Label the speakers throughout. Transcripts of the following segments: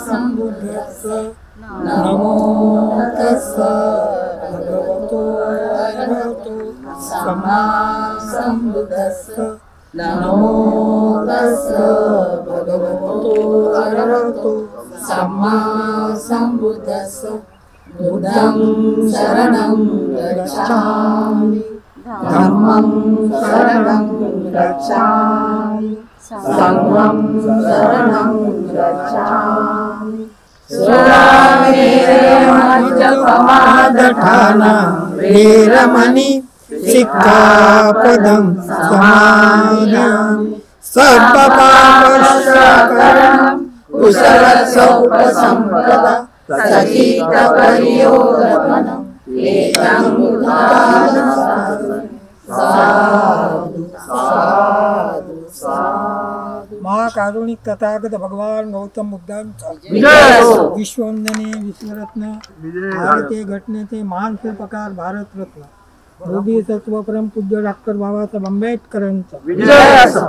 Speaker 1: सम्बुद्धस्स नमो तस्स भगवतो अरहतो सम्मा सम्बुद्धस्स नमो तस्स भगवतो अरहतो सम्मा सम्बुद्धस्स बुद्धं शरणं गच्छामि धम्मं शरणं गच्छामि संघं शरणं गच्छामि सुरामेरमज्जपमादठाना वीरमणि सिक्खापदं समादयामि सर्वपापनाशकरणं कुशलसौपसम्पदा सचितपरियोगमनम् एतं बुद्धानं साधु साधु साधु।
Speaker 2: महाकारुणिक तथागत भगवान गौतम बुद्धांचा विश्ववंदने विश्वरत्न भारतीय घटनेचे महान शिल्पकार भारत रत्न बोधी सत्व परम पूज्य डॉक्टर बाबासाहेब आंबेडकरांचा
Speaker 1: विजय असो।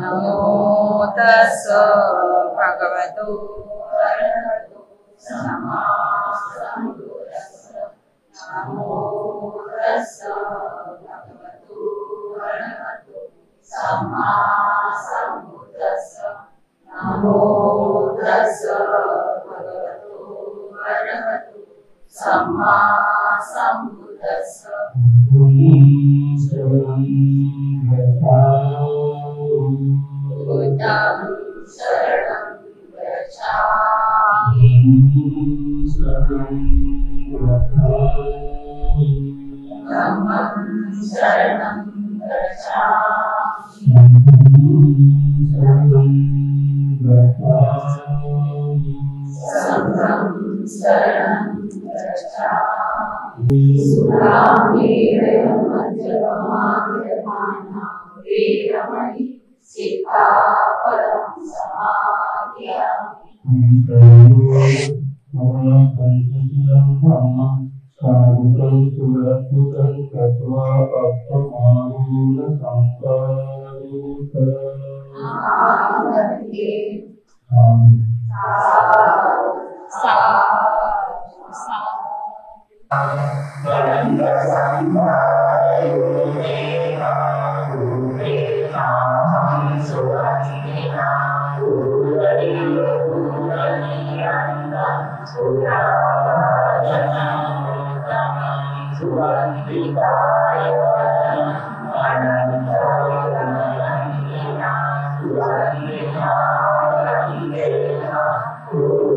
Speaker 3: नमो तस्स भगवतो अरहतो सम्मा सम्बुद्धस्स नमो तस्स भगवतो अरहतो सम्मा सम्बुद्धस्स नमो तस्स भगवतो अरहतो सम्मा सम्बुद्धस्स बुद्धं शरणं गच्छामि धम्मं शरणं गच्छामि संघं शरणं गच्छामि सुरामेरमज्जपमादठाना वीरमणि सिक्खापदं समादयामि
Speaker 1: Thank you.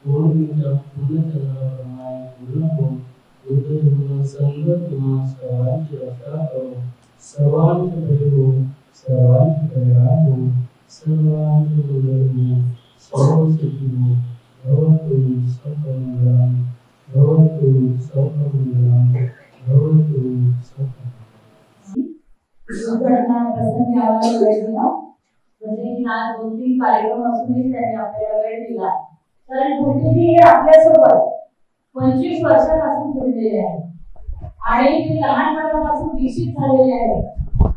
Speaker 3: दुर्घटना प्रसंगी आम्हाला वेळ दिला म्हणजे आज 2-3 कार्यक्रम असूनही त्यांनी आपल्याला वेळ दिला. कारण गुरुजी हे आपल्यासोबत 25 वर्षांपासून जुळलेले आहे आणि ते लहानपणापासून निश्चित झालेले आहे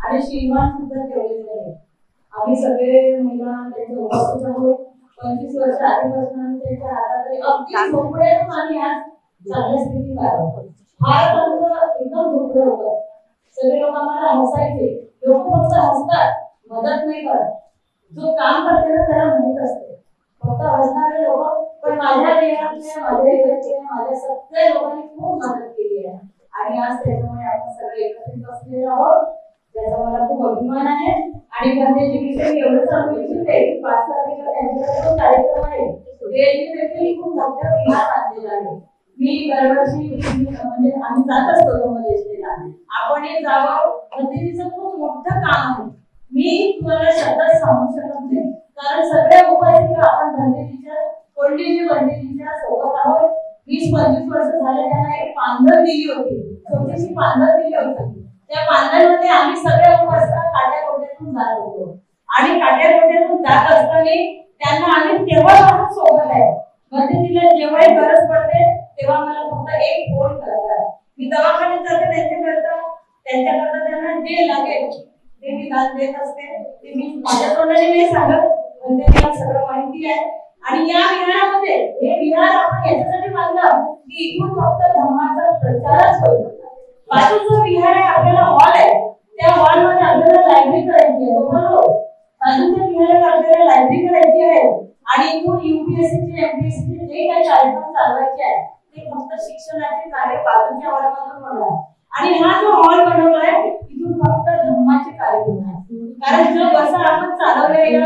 Speaker 3: आणि श्रीमान सुद्धा ठेवलेले आहे. आम्ही सगळे मुलं त्यांच्या उपस्थित आहोत. 25 वर्ष आधीपासून आम्ही त्यांच्या हाताखाली अगदी झोपड्यातून आम्ही आज चांगल्या स्थितीत आहोत. फार आमचं एकदम झोपडं होतं. सगळे लोक आम्हाला हसायचे. लोक फक्त हसतात, मदत नाही करत. जो काम करते ना त्याला माहित असते. फक्त हसणारे लोक. पण माझ्या देहातल्या माझ्या सगळ्या लोकांनी खूप मदत केली आहे आणि आज त्याच्यामुळे आपण सगळे एकत्रित बसलेले आहोत. त्याचा मला खूप अभिमान आहे. आणि गंधेजी विषयी एवढं सांगू इच्छिते की 5 तारखेला त्यांच्याकडे जो कार्यक्रम आहे ते देखील खूप मोठ्या विहार बांधलेला आहे. मी दरवर्षी म्हणजे आम्ही जात असतो डोंबदेशला. आपणही जावं. गंधेजीचं खूप मोठं काम आहे. मी तुम्हाला शब्दात सांगू शकत नाही कारण सगळ्या उपासिका आपण गंधेजीच्या गंधेजीच्या सोबत आहोत. 20-25 वर्ष झाले त्यांना एक पांढर दिली होती. छोटीशी पांढर दिली होती. त्या पांढऱ्यामध्ये आम्ही सगळ्या उपासिका काट्याकोट्यातून जात होतो आणि काट्याकोट्यातून जात असताना त्यांना आम्ही तेव्हापासून सोबत आहे. गंधेजीला जेव्हाही गरज पडते तेव्हा मला फक्त एक फोन करतात. मी दवाखान्यात जाते त्यांच्याकरता त्यांना जे लागेल ते मी दान देत असते. ते मी माझ्या तोंडाने नाही सांगत पण त्यांना सगळं माहिती आहे. आणि या विहारामध्ये हे विहार आपण याच्यासाठी बांधलं की इथून फक्त धम्माचा प्रचारच होईल. बाजूचा विहार आहे आपल्याला हॉल आहे. त्या हॉल मध्ये आपल्याला लायब्ररी करायची आहे. बरोबर. बाजूच्या विहाराला आपल्याला लायब्ररी करायची आहे आणि इथून UPSC MPSC जे काही कार्यक्रम चालवायचे आहेत ते फक्त शिक्षणाचे कार्य बाजूच्या हॉलमधून होणार. आणि हा जो हॉल बनवला आहे इथून फक्त धम्माचे कार्यक्रम आहे. कारण जो बसा आपण चालवलेला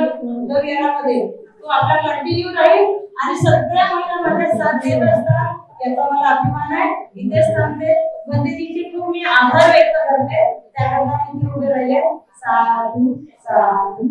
Speaker 3: विहारामध्ये तो आपला कंटिन्यू राहील आणि सगळ्या महिला माझ्या साथ देत असतात. याचा मला अभिमान आहे. इथेच थांबते. गंधेजींचे खूप मी आभार व्यक्त करते. त्याकरता मी उभे राहिले. साधू साधू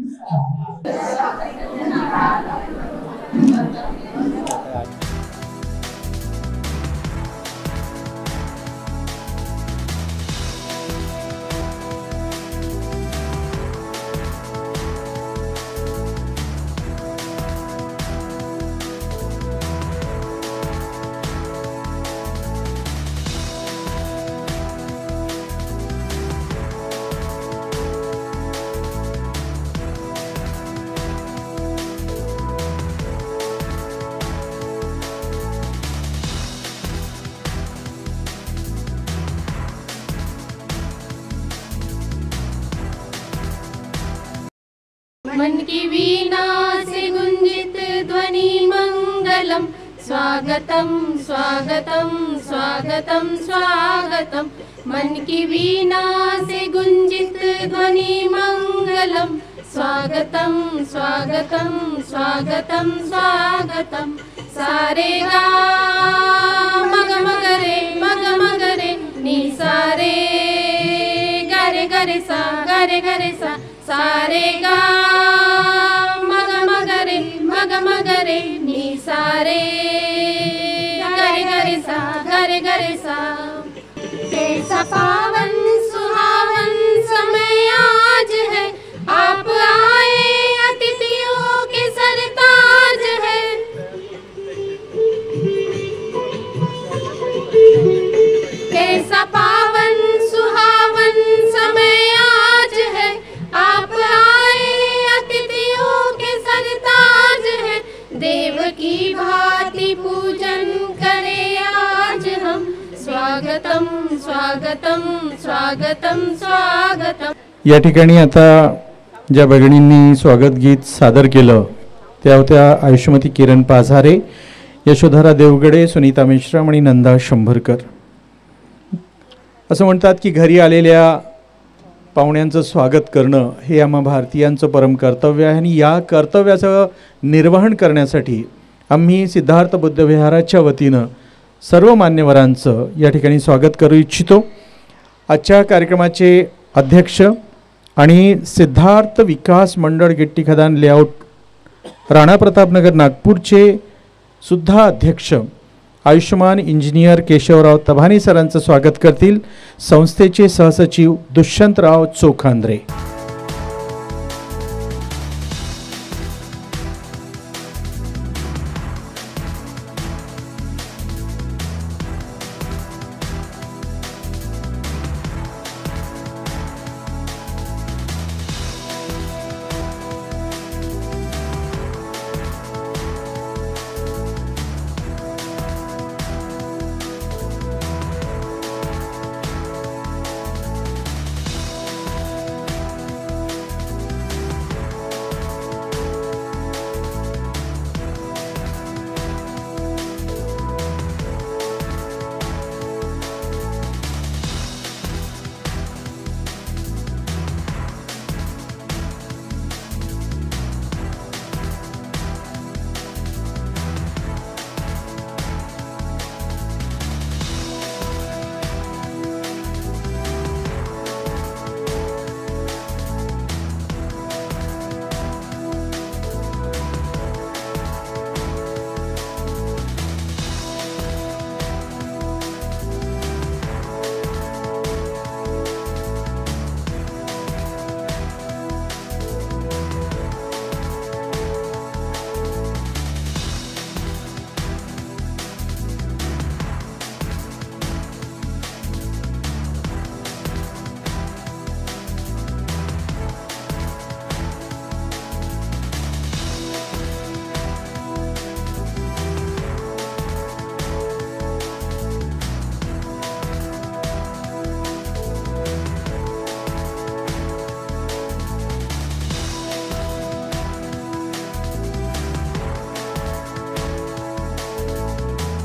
Speaker 4: मन की वीणा से गुंजित ध्वनि मंगलम स्वागतम स्वागतम स्वागतम स्वागतम. मन की वीणा से गुंजित ध्वनि मंगलम स्वागतम स्वागतम स्वागतम स्वागतम. सारे गा मग मग रे नी सारे गा रे सा सारे गा मग रे नी सारे गा रे सा. कैसा पावन सुहावन समय आज है आप आए अतिथियों के सरताज है. कैसा पावन सुहावन समय आज है आप आए अतिथियों के सरताज है. देव की भांति पूजन करे आज हम स्वागतम स्वागतम स्वागतम स्वागतम.
Speaker 5: या ठिकाणी आता ज्या भगिनींनी स्वागत गीत सादर केलं त्या होत्या आयुष्यमती किरण पाझारे, यशोधरा देवगडे, सुनीता मेश्राम आणि नंदा शंभरकर. असं म्हणतात की घरी आलेल्या पाहुण्यांचं स्वागत करणं हे आम्हा भारतीयांचं परम कर्तव्य आहे आणि या कर्तव्याचं निर्वहन करण्यासाठी आम्ही सिद्धार्थ बुद्धविहाराच्या वतीनं सर्व मान्यवरांचं या ठिकाणी स्वागत करू इच्छितो. आजच्या कार्यक्रमाचे अध्यक्ष आणि सिद्धार्थ विकास मंडळ गिट्टी खदान लेआउट राणा प्रतापनगर नागपूरचे सुद्धा अध्यक्ष आयुष्यमान इंजिनियर केशवराव तभानी सरांचं स्वागत करतील संस्थेचे सहसचिव दुष्यंतराव चोखांद्रे.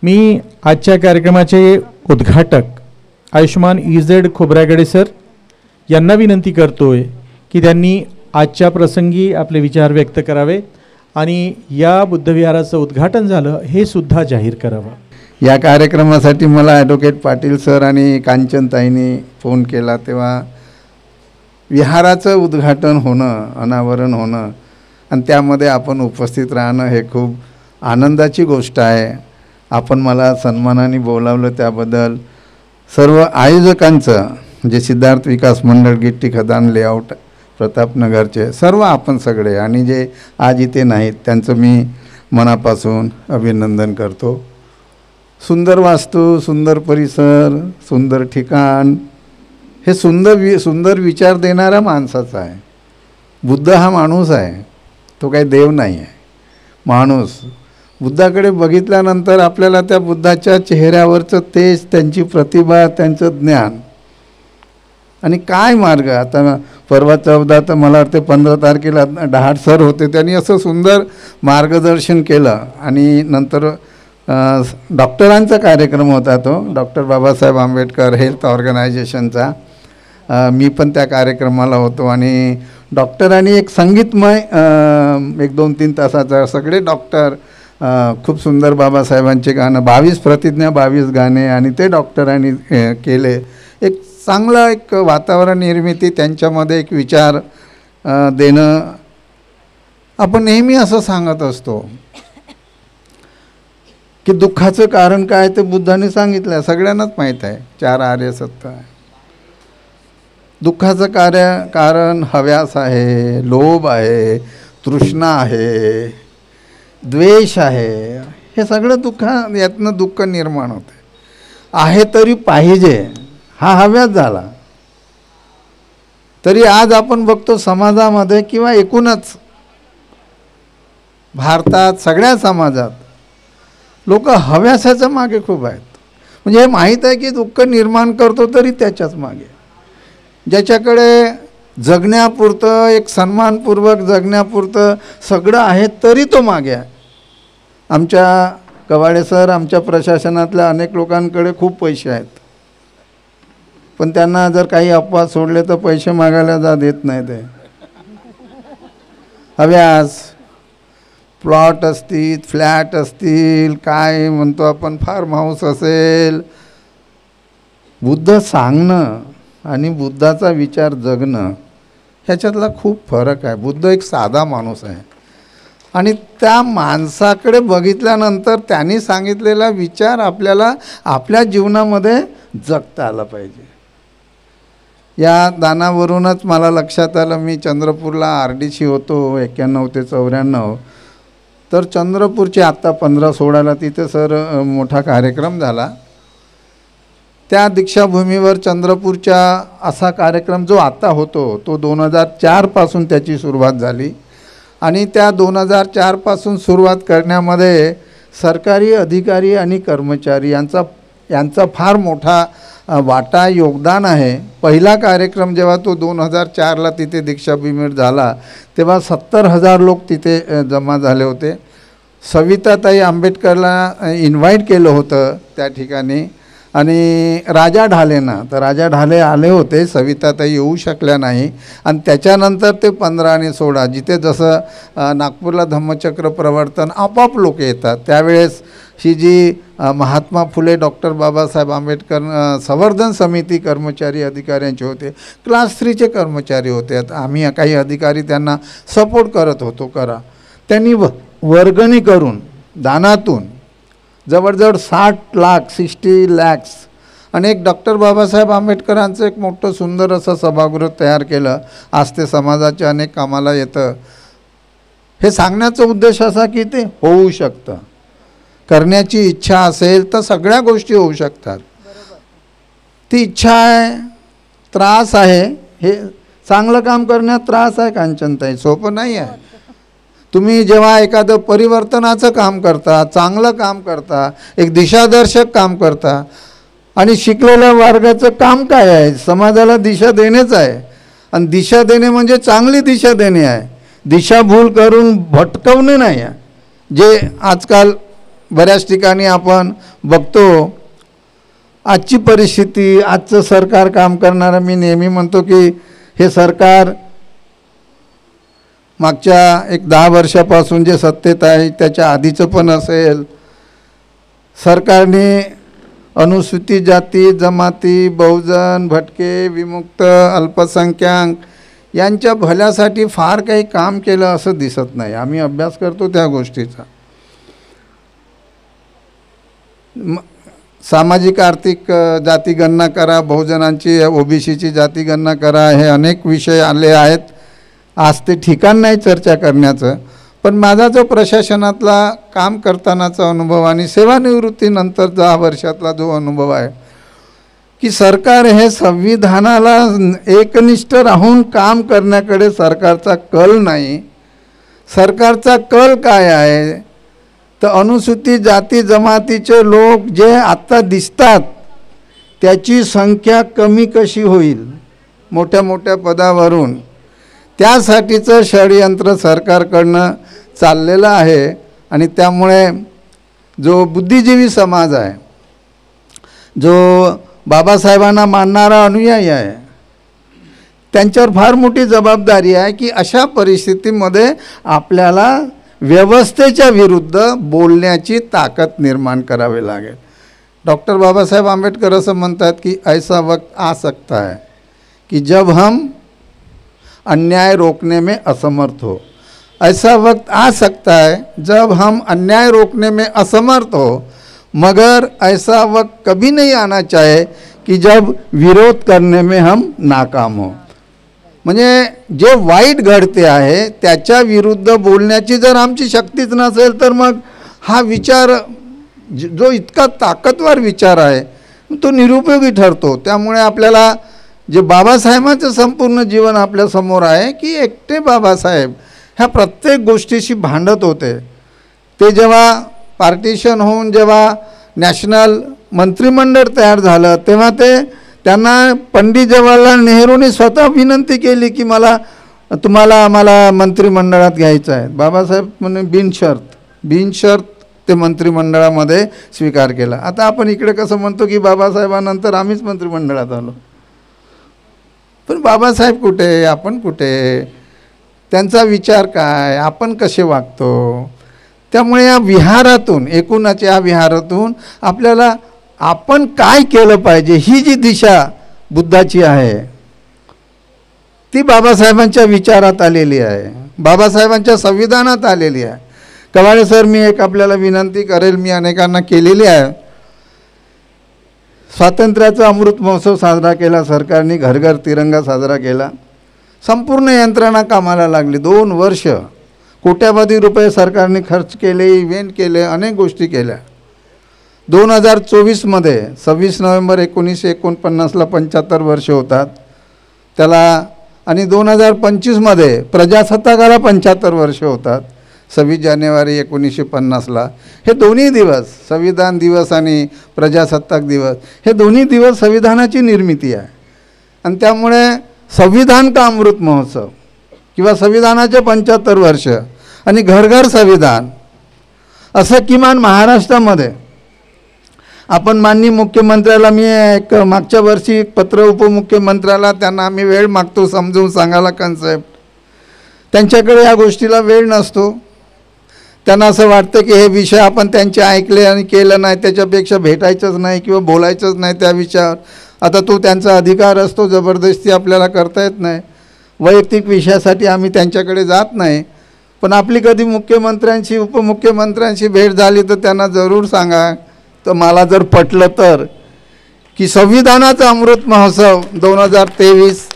Speaker 5: मी आजच्या कार्यक्रमाचे उद्घाटक आयुष्यमान EZ खोब्रागडे सर यांना विनंती करतोय की त्यांनी आजच्या प्रसंगी आपले विचार व्यक्त करावे आणि या बुद्धविहाराचं उद्घाटन झालं हे सुद्धा जाहीर करावं.
Speaker 6: या कार्यक्रमासाठी मला ॲडव्होकेट पाटील सर आणि कांचनताईंनी फोन केला तेव्हा विहाराचं उद्घाटन होणं, अनावरण होणं आणि त्यामध्ये आपण उपस्थित राहणं हे खूप आनंदाची गोष्ट आहे. आपण मला सन्मानाने बोलावलं त्याबद्दल सर्व आयोजकांचं, जे सिद्धार्थ विकास मंडळ गिट्टी खदान लेआउट प्रतापनगरचे सर्व आपण सगळे आणि जे आज इथे नाहीत त्यांचं मी मनापासून अभिनंदन करतो. सुंदर वास्तू, सुंदर परिसर, सुंदर ठिकाण हे सुंदर विचार देणारा माणसाचा आहे. बुद्ध हा माणूस आहे, तो काही देव नाही आहे, माणूस. बुद्धाकडे बघितल्यानंतर आपल्याला त्या बुद्धाच्या चेहऱ्यावरचं तेज, त्यांची प्रतिभा, त्यांचं ज्ञान आणि काय मार्ग. आता परवा 14 तर मला वाटते 15 तारखेला डहाट सर होते, त्यांनी असं सुंदर मार्गदर्शन केलं. आणि नंतर डॉक्टरांचा कार्यक्रम होता तो, डॉक्टर बाबासाहेब आंबेडकर हेल्थ ऑर्गनायझेशनचा. मी पण त्या कार्यक्रमाला होतो आणि डॉक्टरांनी एक संगीतमय 1-2-3 तासाचा सगळे डॉक्टर खूप सुंदर बाबासाहेबांचे गाणं 22 प्रतिज्ञा 22 गाणे आणि ते डॉक्टरांनी केले. एक चांगलं एक वातावरण निर्मिती, त्यांच्यामध्ये एक विचार देणं. आपण नेहमी असं सांगत असतो की दुःखाचं कारण काय ते बुद्धाने सांगितलं, सगळ्यांनाच माहीत आहे, 4 आर्य सत्य आहे. दुःखाचं कारण हव्यास आहे, लोभ आहे, तृष्णा आहे, द्वेष आहे. हे सगळं यातनं दुःख निर्माण होते. आहे तरी पाहिजे हा हव्यास झाला. तरी आज आपण बघतो समाजामध्ये किंवा एकूणच भारतात, सगळ्या समाजात लोक हव्यासाच्या मागे खूप आहेत. म्हणजे हे माहीत आहे की दुःख निर्माण करतो तरी त्याच्याच मागे. ज्याच्याकडे जगण्यापुरतं, एक सन्मानपूर्वक जगण्यापुरतं सगळं आहे तरी तो मागे आहे. आमच्या कवाडे सर, आमच्या प्रशासनातल्या अनेक लोकांकडे खूप पैसे आहेत, पण त्यांना जर काही अपवाद सोडले तर पैसे मागायला देत नाही. ते हव्यास, प्लॉट असतील, फ्लॅट असतील, काय म्हणतो आपण फार्म हाऊस असेल, बुद्ध सांगणं आणि बुद्धाचा विचार जगणं ह्याच्यातला खूप फरक आहे. बुद्ध एक साधा माणूस आहे आणि त्या माणसाकडे बघितल्यानंतर त्यांनी सांगितलेला विचार आपल्याला आपल्या जीवनामध्ये जगता आला पाहिजे. या दानावरूनच मला लक्षात आलं, मी चंद्रपूरला RDC होतो 91 ते 94. तर चंद्रपूरचे आत्ता 15-16ला तिथे सर मोठा कार्यक्रम झाला. त्या दीक्षाभूमीवर चंद्रपूरच्या असा कार्यक्रम जो आत्ता होतो तो 2004 पासून त्याची सुरुवात झाली आणि त्या 2004 पासून सुरुवात करण्यामध्ये सरकारी अधिकारी आणि कर्मचारी यांचा फार मोठा वाटा योगदान आहे. पहिला कार्यक्रम जेव्हा तो 2004ला तिथे दीक्षाभूमीवर झाला तेव्हा 70,000 लोक तिथे जमा झाले होते. सविताताई आंबेडकरला इन्व्हाइट केलं होतं त्या ठिकाणी आणि राजा ढालेंना, तर राजा ढाले आले होते, सविताताई येऊ शकल्या नाही. आणि त्याच्यानंतर ते 15 आणि 16 जिथे जसं नागपूरला धम्मचक्र प्रवर्तन आपोआप लोक येतात, त्यावेळेस ही जी महात्मा फुले डॉक्टर बाबासाहेब आंबेडकर संवर्धन समिती कर्मचारी अधिकाऱ्यांचे होते, क्लास 3चे कर्मचारी होते. आम्ही काही अधिकारी त्यांना सपोर्ट करत होतो. त्यांनी वर्गणी करून दानातून जवळजवळ 60 लाख 60 lakhs आणि एक डॉक्टर बाबासाहेब आंबेडकरांचं एक मोठं सुंदर असं सभागृह तयार केलं. आज ते समाजाच्या अनेक कामाला येतं. हे सांगण्याचा उद्देश असा की ते होऊ शकतं. करण्याची इच्छा असेल तर सगळ्या गोष्टी होऊ शकतात. ती इच्छा आहे, त्रास आहे. हे चांगलं काम करण्यात त्रास आहे कांचनताई, सोपं नाही आहे. तुम्ही जेव्हा एखादं परिवर्तनाचं काम करता, चांगलं काम करता, एक दिशादर्शक काम करता आणि शिकलेल्या वर्गाचं काम काय आहे, समाजाला दिशा देणेच आहे. आणि दिशा देणे म्हणजे चांगली दिशा देणे आहे, दिशाभूल करून भटकवणे नाही आहे. जे आजकाल बऱ्याच ठिकाणी आपण बघतो. आजची परिस्थिती, आजचं सरकार काम करणारं, मी नेहमी म्हणतो की हे सरकार मागच्या एक 10 वर्षापासून जे सत्तेत आहे त्याच्या आधीचं पण असेल, सरकारने अनुसूचित जाती जमाती, बहुजन, भटके, विमुक्त, अल्पसंख्याक यांच्या भल्यासाठी फार काही काम केलं असं दिसत नाही. आम्ही अभ्यास करतो त्या गोष्टीचा. सामाजिक आर्थिक जातीगणना करा, बहुजनांची OBCची जातीगणना करा, हे अनेक विषय आले आहेत. आज ते ठिकाण नाही चर्चा करण्याचं. पण माझा जो प्रशासनातला काम करतानाचा अनुभव आणि सेवानिवृत्तीनंतर 10 वर्षातला जो अनुभव आहे की सरकार हे संविधानाला एकनिष्ठ राहून काम करण्याकडे सरकारचा कल नाही. सरकारचा कल काय आहे तर अनुसूचित जाती जमातीचे लोक जे आत्ता दिसतात त्याची संख्या कमी कशी होईल मोठ्या मोठ्या पदावरून, त्यासाठीचं षडयंत्र सरकारकडनं चाललेलं आहे. आणि त्यामुळे जो बुद्धिजीवी समाज आहे, जो बाबासाहेबांना मानणारा अनुयायी आहे, त्यांच्यावर फार मोठी जबाबदारी आहे की अशा परिस्थितीमध्ये आपल्याला व्यवस्थेच्या विरुद्ध बोलण्याची ताकद निर्माण करावी लागेल. डॉक्टर बाबासाहेब आंबेडकर असं म्हणतात की ऐसा वक्त आ सकता है कि जब हम अन्याय रोकने में असमर्थ हो. ऐसा वक्त आ सकता है जब हम अन्याय रोकने में असमर्थ हो, मगर ऐसा वक्त कभी नहीं आना चाहे कि जब विरोध करने में हम नाकाम हो. म्हणजे जे वाईट घडते आहे त्याच्या विरुद्ध बोलण्याची जर आमची शक्तीच नसेल तर मग हा विचार जो इतका ताकदवर विचार आहे तो निरुपयोगी ठरतो. त्यामुळे आपल्याला जे बाबासाहेबांचं संपूर्ण जीवन आपल्यासमोर आहे की एकटे बाबासाहेब ह्या प्रत्येक गोष्टीशी भांडत होते. ते जेव्हा पार्टिशन होऊन जेव्हा नॅशनल मंत्रिमंडळ तयार झालं तेव्हा त्यांना पंडित जवाहरलाल नेहरूंनी स्वतः विनंती केली की आम्हाला मंत्रिमंडळात घ्यायचं आहे. बाबासाहेब म्हणे बिनशर्त ते मंत्रिमंडळामध्ये स्वीकार केला. आता आपण इकडे कसं म्हणतो की बाबासाहेबांनंतर आम्हीच मंत्रिमंडळात आलो, पण बाबासाहेब कुठे, आपण कुठे, त्यांचा विचार काय, आपण कसे वागतो, त्यामुळे या विहारातून, एकूणच या विहारातून आपल्याला आपण काय केलं पाहिजे ही जी दिशा बुद्धाची आहे ती बाबासाहेबांच्या विचारात आलेली आहे, बाबासाहेबांच्या संविधानात आलेली आहे. कवाडे सर, मी एक आपल्याला विनंती करेल, मी अनेकांना केलेली आहे. स्वातंत्र्याचा अमृत महोत्सव साजरा केला सरकारने, घर घर तिरंगा साजरा केला, संपूर्ण यंत्रणा कामाला लागली. 2 वर्ष कोट्यावधी रुपये सरकारने खर्च केले, इव्हेंट केले, अनेक गोष्टी केल्या. 2024मध्ये 26 नोव्हेंबर 1949ला 75 वर्ष होतात त्याला, आणि 2025मध्ये प्रजासत्ताकाला 75 वर्ष होतात, 26 जानेवारी 1950ला. हे दोन्ही दिवस, संविधान दिवस आणि प्रजासत्ताक दिवस, हे दोन्ही दिवस संविधानाची निर्मिती आहे. आणि त्यामुळे संविधान का अमृत महोत्सव किंवा संविधानाचे 75 वर्ष आणि घर घर संविधान, असं किमान महाराष्ट्रामध्ये आपण माननीय मुख्यमंत्र्याला, मी एक मागच्या वर्षी पत्र उपमुख्यमंत्र्याला, त्यांना आम्ही वेळ मागतो समजून सांगायला कन्सेप्ट, त्यांच्याकडे या गोष्टीला वेळ नसतो. त्यांना असं वाटतं की हे विषय आपण त्यांचे ऐकले आणि केलं नाही, त्याच्यापेक्षा भेटायचंच नाही किंवा बोलायचंच नाही त्या विषयावर. आता तो त्यांचा अधिकार असतो, जबरदस्ती आपल्याला करता येत नाही. वैयक्तिक विषयासाठी आम्ही त्यांच्याकडे जात नाही, पण आपली कधी मुख्यमंत्र्यांशी उपमुख्यमंत्र्यांशी भेट झाली तर त्यांना जरूर सांगा. तर मला जर पटलं तर की संविधानाचा अमृत महोत्सव 2023,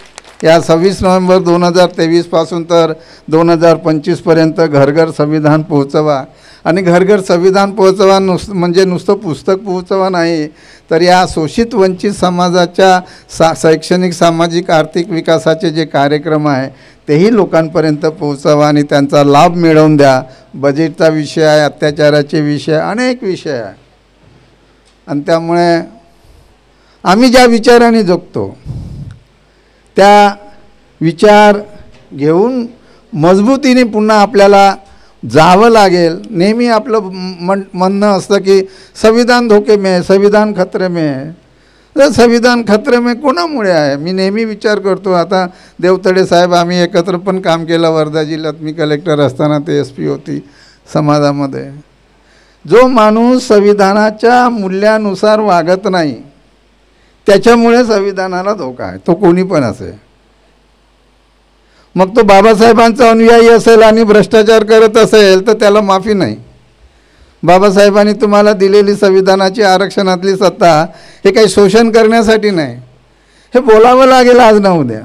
Speaker 6: या 26 नोव्हेंबर 2023पासून तर 2025पर्यंत घर घर संविधान पोहोचवा. आणि घर घर संविधान पोहोचवा म्हणजे नुसतं पुस्तक पोहोचवा नाही, तर या शोषित वंचित समाजाच्या शैक्षणिक, सामाजिक, आर्थिक विकासाचे जे कार्यक्रम आहे तेही लोकांपर्यंत पोहोचवा आणि त्यांचा लाभ मिळवून द्या. बजेटचा विषय आहे, अत्याचाराचे विषय, अनेक विषय आहे. आणि त्यामुळे आम्ही ज्या विचाराने जगतो त्या विचार घेऊन मजबूतीने पुन्हा आपल्याला जावं लागेल. नेहमी आपलं म्हणणं असतं की संविधान धोके में है, संविधान खतरे में है. तर संविधान खतरे में कोणामुळे आहे? मी नेहमी विचार करतो. आता देवतडे साहेब, आम्ही एकत्र पण काम केलं वर्धा जिल्ह्यात. मी कलेक्टर असताना ते SP होती समाजामध्ये. जो माणूस संविधानाच्या मूल्यानुसार वागत नाही त्याच्यामुळे संविधानाला धोका आहे, तो कोणी पण असेल. मग तो बाबासाहेबांचा अनुयायी असेल आणि भ्रष्टाचार करत असेल तर त्याला माफी नाही. बाबासाहेबांनी तुम्हाला दिलेली संविधानाची आरक्षणातली सत्ता हे काही शोषण करण्यासाठी नाही, हे बोलावं लागेल आज ना उद्या.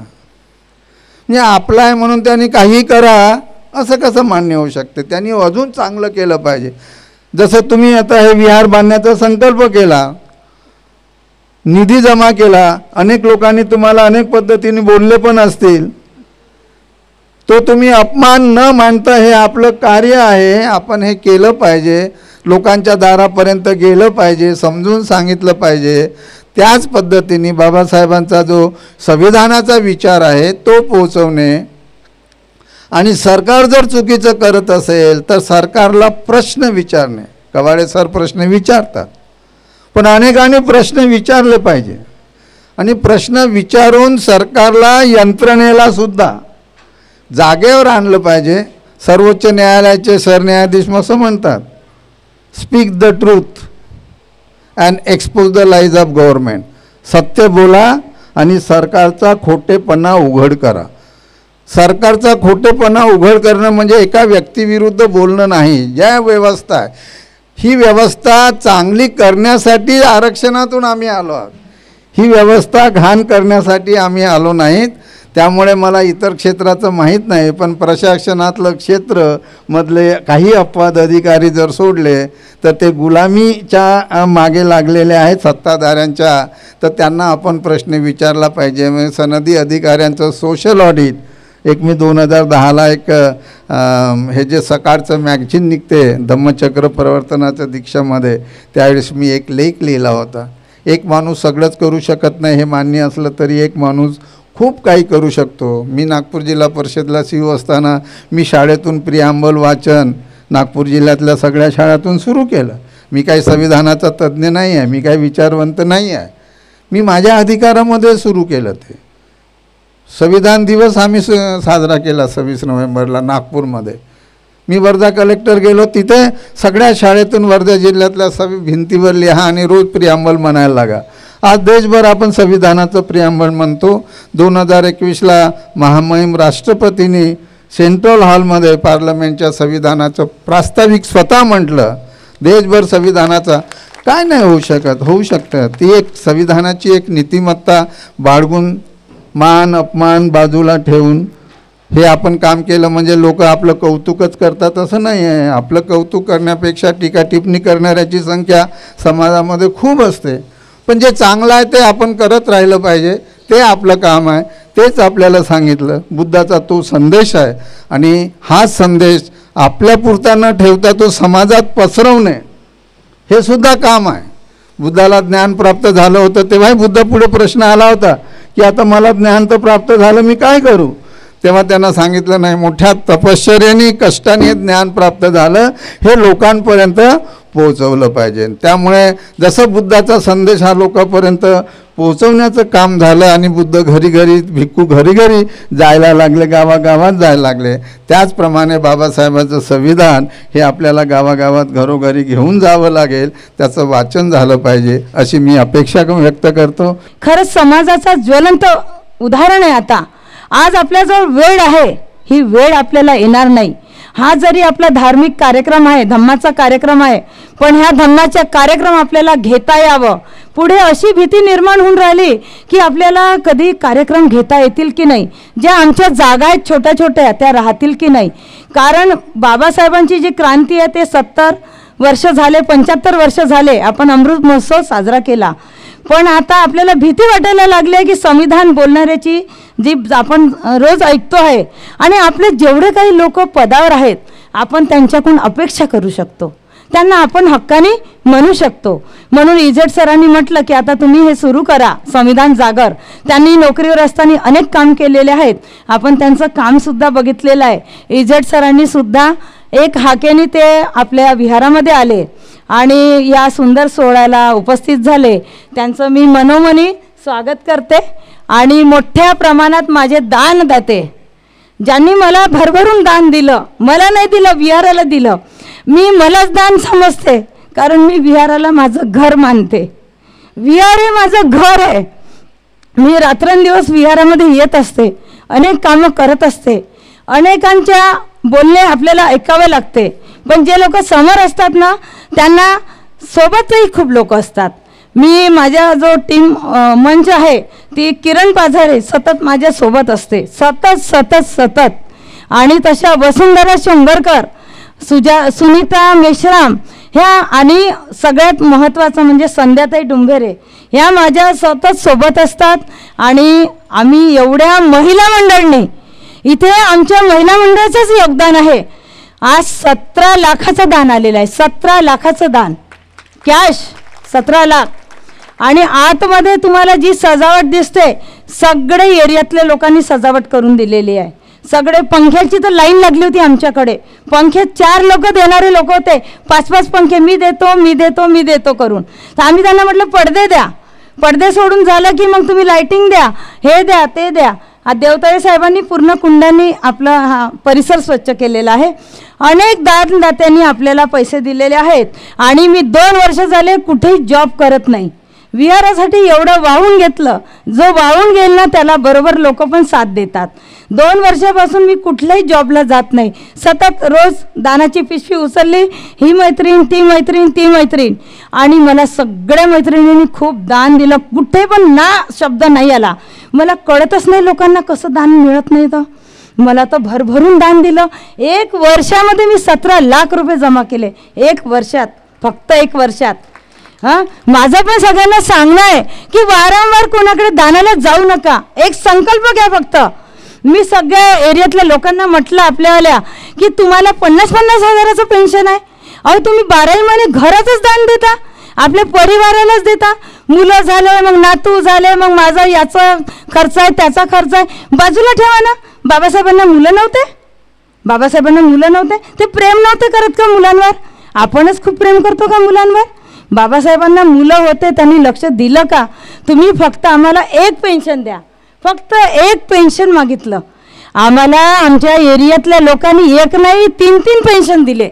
Speaker 6: म्हणजे आपला आहे म्हणून त्यांनी काही करा असं कसं मान्य होऊ शकते? त्यांनी अजून चांगलं केलं पाहिजे. जसं तुम्ही आता हे विहार बांधण्याचा संकल्प केला, निधी जमा केला, अनेक लोकांनी तुम्हाला अनेक पद्धतीने बोलले पण असतील, तो तुम्ही अपमान न मानता हे आपलं कार्य आहे, आपण हे केलं पाहिजे, लोकांच्या दारापर्यंत गेलं पाहिजे, समजून सांगितलं पाहिजे. त्याच पद्धतीने बाबासाहेबांचा जो संविधानाचा विचार आहे तो पोहोचवणे. आणि सरकार जर चुकीचं करत असेल तर सरकारला प्रश्न विचारणे. कवाडे सर प्रश्न विचारतात, पण अनेकांनी प्रश्न विचारले पाहिजे. आणि प्रश्न विचारून सरकारला, यंत्रणेला सुद्धा जागेवर आणलं पाहिजे. सर्वोच्च न्यायालयाचे सरन्यायाधीश असं म्हणतात, speak the truth and expose the lies of government. सत्य बोला आणि सरकारचा खोटेपणा उघड करा. सरकारचा खोटेपणा उघड करणं म्हणजे एका व्यक्तीविरुद्ध बोलणं नाही. ज्या व्यवस्था आहे ही व्यवस्था चांगली करण्यासाठी आरक्षणातून आम्ही आलो आहोत, ही व्यवस्था घाण करण्यासाठी आम्ही आलो नाहीत. त्यामुळे मला इतर क्षेत्राचं माहीत नाही, पण प्रशासनातलं क्षेत्र मधले काही अपवाद अधिकारी जर सोडले तर ते गुलामीच्या मागे लागलेले आहेत सत्ताधाऱ्यांच्या. तर त्यांना आपण प्रश्न विचारला पाहिजे. म्हणजे सनदी अधिकाऱ्यांचं सोशल ऑडिट, एक मी 2010ला एक हे जे सकाळचं मॅगझिन निघते धम्मचक्र प्रवर्तनाच्या दीक्षामध्ये, त्यावेळेस मी एक लेख लिहिला होता. एक माणूस सगळंच करू शकत नाही हे मान्य असलं तरी एक माणूस खूप काही करू शकतो. मी नागपूर जिल्हा परिषदला CO असताना मी शाळेतून प्रियांबल वाचन नागपूर जिल्ह्यातल्या सगळ्या शाळातून सुरू केलं. मी काही संविधानाचा तज्ज्ञ नाही आहे, मी काही विचारवंत नाही आहे, मी माझ्या अधिकारामध्ये सुरू केलं. ते संविधान दिवस आम्ही साजरा केला 26 नोव्हेंबरला नागपूरमध्ये. मी वर्धा कलेक्टर गेलो, तिथे सगळ्या शाळेतून वर्धा जिल्ह्यातल्या भिंतीवर लिहा आणि रोज प्रियांबल म्हणायला लागा. आज देशभर आपण संविधानाचं प्रियांबल म्हणतो. 2021ला महामहिम राष्ट्रपतींनी सेंट्रल हॉलमध्ये पार्लमेंटच्या संविधानाचं प्रास्ताविक स्वतः म्हटलं. देशभर संविधानाचा काय नाही होऊ शकत, होऊ शकतं. ती एक संविधानाची एक नीतिमत्ता बाळगून मान अपमान बाजूला ठेवून हे आपण काम केलं म्हणजे लोक आपलं कौतुकच करतात असं नाही आहे. आपलं कौतुक करण्यापेक्षा टीका टिप्पणी करणाऱ्याची संख्या समाजामध्ये खूप असते. पण जे चांगलं आहे ते आपण करत राहिलं पाहिजे, ते आपलं काम आहे. तेच आपल्याला सांगितलं. बुद्धाचा तो संदेश आहे आणि हा संदेश आपल्यापुरता न ठेवता तो समाजात पसरवणे हे सुद्धा काम आहे. बुद्धाला ज्ञान प्राप्त झालं होतं तेव्हाही बुद्धापुढे प्रश्न आला होता की आता मला ज्ञान तर प्राप्त झालं, मी काय करू. तेव्हा त्यांना सांगितलं नाही, मोठ्या तपश्चर्येने कष्टाने ज्ञान प्राप्त झालं हे लोकांपर्यंत पोहोचवलं पाहिजे. त्यामुळे जसं बुद्धाचा संदेश हा लोकांपर्यंत पोहोचवण्याचं काम झालं आणि बुद्ध घरी घरी भिक्खू घरी घरी जायला लागले, गावागावात जायला लागले, त्याचप्रमाणे बाबासाहेबांचं संविधान हे आपल्याला गावागावात घरोघरी घेऊन जावं लागेल, त्याचं वाचन झालं पाहिजे अशी मी अपेक्षा व्यक्त करतो.
Speaker 7: खरंच समाजाचा ज्वलंत उदाहरण आहे. आता आज आपल्याजवळ वेळ आहे, ही वेळ आपल्याला येणार नाही. हा जरी आपला धार्मिक कार्यक्रम आहे, धम्माचा कार्यक्रम आहे, पण ह्या धम्माचा कार्यक्रम आपल्याला घेता यावं. पुढे अशी भीती निर्माण होऊन राहिली की आपल्याला कधी कार्यक्रम घेता येतील की नाही, ज्या आमच्या जागा आहेत छोट्या छोट्या त्या राहतील की नाही. कारण बाबासाहेबांची जी क्रांती आहे ते 70 वर्ष झाले, 75 वर्ष झाले आपण अमृत महोत्सव साजरा केला. पण आता आपल्याला भीती वाटायला लागली आहे की संविधान बोलणाऱ्याची जी आपण रोज ऐकतो आहे आणि आपले जेवढे काही लोक पदावर आहेत आपण त्यांच्याकडून अपेक्षा करू शकतो, त्यांना आपण हक्काने म्हणू शकतो. म्हणून इजेड सरांनी म्हटलं की आता तुम्ही हे सुरू करा संविधान जागर. त्यांनी नोकरीवर असताना अनेक काम केलेले आहेत, आपण त्यांचं कामसुद्धा बघितलेलं आहे. इजेड सरांनी सुद्धा एक हाकेने ते आपल्या विहारामध्ये आले आणि या सुंदर सोहळ्याला उपस्थित झाले. त्यांचं मी मनोमनी स्वागत करते. आणि मोठ्या प्रमाणात माझे दानदाते ज्यांनी मला भरभरून दान दिलं, मला नाही दिलं विहाराला दिलं, मी मलाच दान समजते कारण मी विहाराला माझं घर मानते. विहार हे माझं घर आहे. मी रात्रंदिवस विहारामध्ये येत असते, अनेक कामं करत असते, अनेकांच्या बोलणे आपल्याला ऐकावे लागते. पण जे लोक समोर असतात ना त्यांना सोबतही खूप लोक असतात. मी माझ्या जो टीम मंच आहे ती किरण पाझारे सतत माझ्यासोबत असते, सतत सतत सतत. आणि तशा वसुंधरा शंभरकर, सुनीता मेश्राम ह्या आणि सगळ्यात महत्त्वाचं म्हणजे संध्याताई डुंबेरे ह्या माझ्या सतत सोबत असतात. आणि आम्ही एवढ्या महिला मंडळाने इथे आमच्या महिला मंडळाचंच योगदान आहे. आज 17 लाखाचं दान आलेलं आहे, 17 लाखाचं दान कॅश, 17 लाख. आणि आतमध्ये तुम्हाला जी सजावट दिसते सगळे एरियातल्या लोकांनी सजावट करून दिलेली आहे. सगळे पंख्याची तर लाईन लागली होती आमच्याकडे. पंखे 4 लोक देणारे लोक होते, 5-5 पंखे मी देतो मी देतो मी देतो करून. तर आम्ही त्यांना म्हटलं पडदे द्या, पडदे सोडून झालं की मग तुम्ही लाईटिंग द्या, हे द्या ते द्या. देवताळे साहेबांनी पूर्ण कुंडांनी आपला हा परिसर स्वच्छ केलेला आहे. अनेक दानदात्यांनी आपल्याला पैसे दिलेले आहेत. आणि मी 2 वर्ष झाले कुठेही जॉब करत नाही. विहारासाठी एवढं वाहून घेतलं, जो वाहून गेल ना त्याला बरोबर लोक पण साथ देतात. 2 वर्षापासून मी कुठल्याही जॉबला जात नाही, सतत रोज दानाची पिशवी उचलली, ही मैत्रीण ती मैत्रीण ती मैत्रीण. आणि मला सगळ्या मैत्रिणींनी खूप दान दिलं, कुठे पण ना शब्द नाही आला. मला कळतच नाही लोकांना कसं दान मिळत नाही. तर मला तर भरभरून दान दिलं. 1 वर्षामध्ये मी 17 लाख रुपये जमा केले, 1 वर्षात, फक्त 1 वर्षात. हां, माझं पण सगळ्यांना सांगणं आहे की वारंवार कोणाकडे दानाला जाऊ नका, एक संकल्प घ्या फक्त. मी सगळ्या एरियातल्या लोकांना म्हटलं आपल्यावाल्या की तुम्हाला 50-50 हजाराचं पेन्शन आहे, अहो तुम्ही 12 महिने घरातच दान देता, आपल्या परिवारालाच देता. मुलं झाले, मग नातू झाले, मग माझा याचा खर्च आहे त्याचा खर्च आहे, बाजूला ठेवा ना. बाबासाहेबांना मुलं नव्हते, बाबासाहेबांना मुलं नव्हते, ते प्रेम नव्हते करत का मुलांवर? आपणच खूप प्रेम करतो का मुलांवर? बाबासाहेबांना मुलं होते, त्यांनी लक्ष दिलं का? तुम्ही फक्त आम्हाला 1 पेन्शन द्या, फक्त 1 पेन्शन मागितलं आम्हाला आमच्या एरियातल्या लोकांनी एक नाही 3 पेन्शन दिले,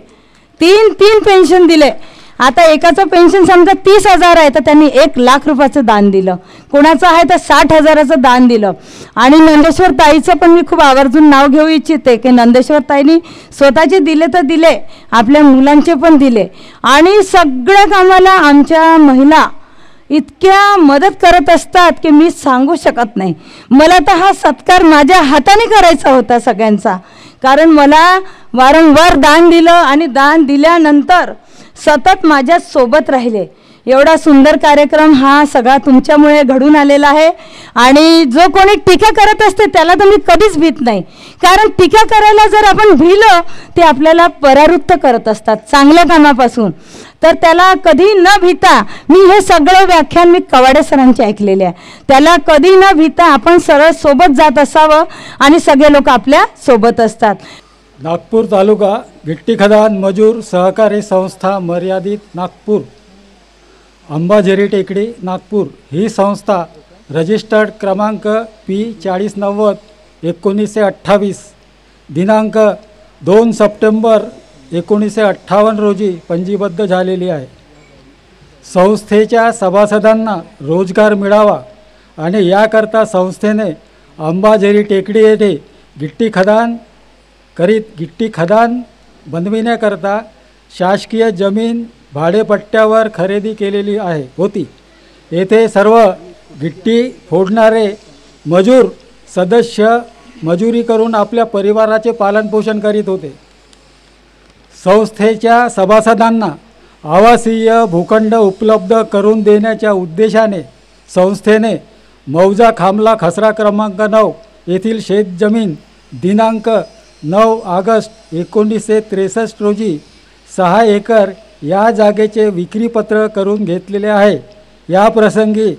Speaker 7: 3 पेन्शन दिले. आता एकाचं पेन्शन समजा 30,000 आहे तर त्यांनी 1,00,000 रुपयाचं दान दिलं, कोणाचं आहे तर 60,000चं दान दिलं. आणि नंदेश्वर ताईचं पण मी खूप आवर्जून नाव घेऊ इच्छिते की नंदेश्वर ताईंनी स्वतःचे दिले तर दिले, आपल्या मुलांचे पण दिले. आणि सगळ्या कामाला आमच्या महिला इतक्या मदत करत असतात की मी सांगू शकत नाही. मला तर हा सत्कार माझ्या हाताने करायचा होता सगळ्यांचा, कारण मला वारंवार दान दिलं आणि दान दिल्यानंतर सतत माझ्या सोबत राहिले. एवढा सुंदर कार्यक्रम हा सगळा तुमच्यामुळे घडून आलेला आहे. आणि जो कोणी टीका करत असते त्याला तर मी कधीच भीत नाही, कारण टीका करायला जर आपण भिलो ते आपल्याला परावृत्त करत असतात चांगल्या कामापासून. तर त्याला कधी न भीता, मी हे सगळं व्याख्यान मी कवाडे सरांचे ऐकलेले आहे, त्याला कधी न भीता आपण सरळ सोबत जात असावं आणि सगळे लोक आपल्या सोबत असतात.
Speaker 8: नागपूर तालुका गिट्टी खदान मजूर सहकारी संस्था मर्यादित नागपूर, अंबाझरी टेकडी नागपूर ही संस्था रजिस्टर्ड क्रमांक P4090/1928 दिनांक 2 सप्टेंबर 1958 रोजी पंजीबद्ध झालेली आहे. संस्थेच्या सभासदांना रोजगार मिळावा आणि याकरता संस्थेने अंबाझरी टेकडी येथे गिट्टी खदान बनविण्याकरता शासकीय जमीन भाडेपट्ट्यावर खरेदी केलेली होती. येथे सर्व गिट्टी फोडणारे मजूर सदस्य मजुरी करून आपल्या परिवाराचे पालनपोषण करीत होते. संस्थेच्या सभासदांना आवासीय भूखंड उपलब्ध करून देण्याच्या उद्देशाने संस्थेने मौजा खामला खसरा क्रमांक 9 येथील शेतजमीन दिनांक 9 ऑगस्ट 1963 रोजी 6 एकर या जागेचे विक्रीपत्र करून घेतलेले आहे. या प्रसंगी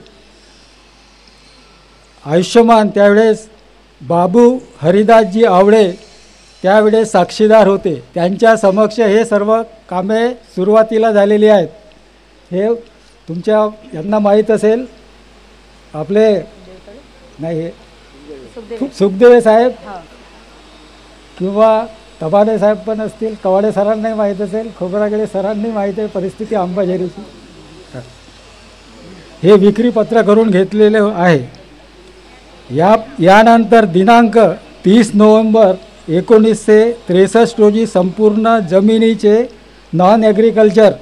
Speaker 8: आयुष्यमान त्यावेळेस बाबू हरिदासजी आवळे त्यावेळेस साक्षीदार होते. त्यांच्या समक्ष हे सर्व कामे सुरुवातीला झालेली आहेत. हे तुमच्या यांना माहीत असेल, आपले नाही हे सुखदेव साहेब किंवा तबाने साहेब पण असतील, कवाडे सरांनाही माहीत असेल, खोबरागडे सरांनी माहीत आहे परिस्थिती अंबाझरीची. हे विक्रीपत्र करून घेतलेले आहे. यानंतर दिनांक 30 नोव्हेंबर 1963 रोजी संपूर्ण जमिनीचे नॉन ॲग्रिकल्चर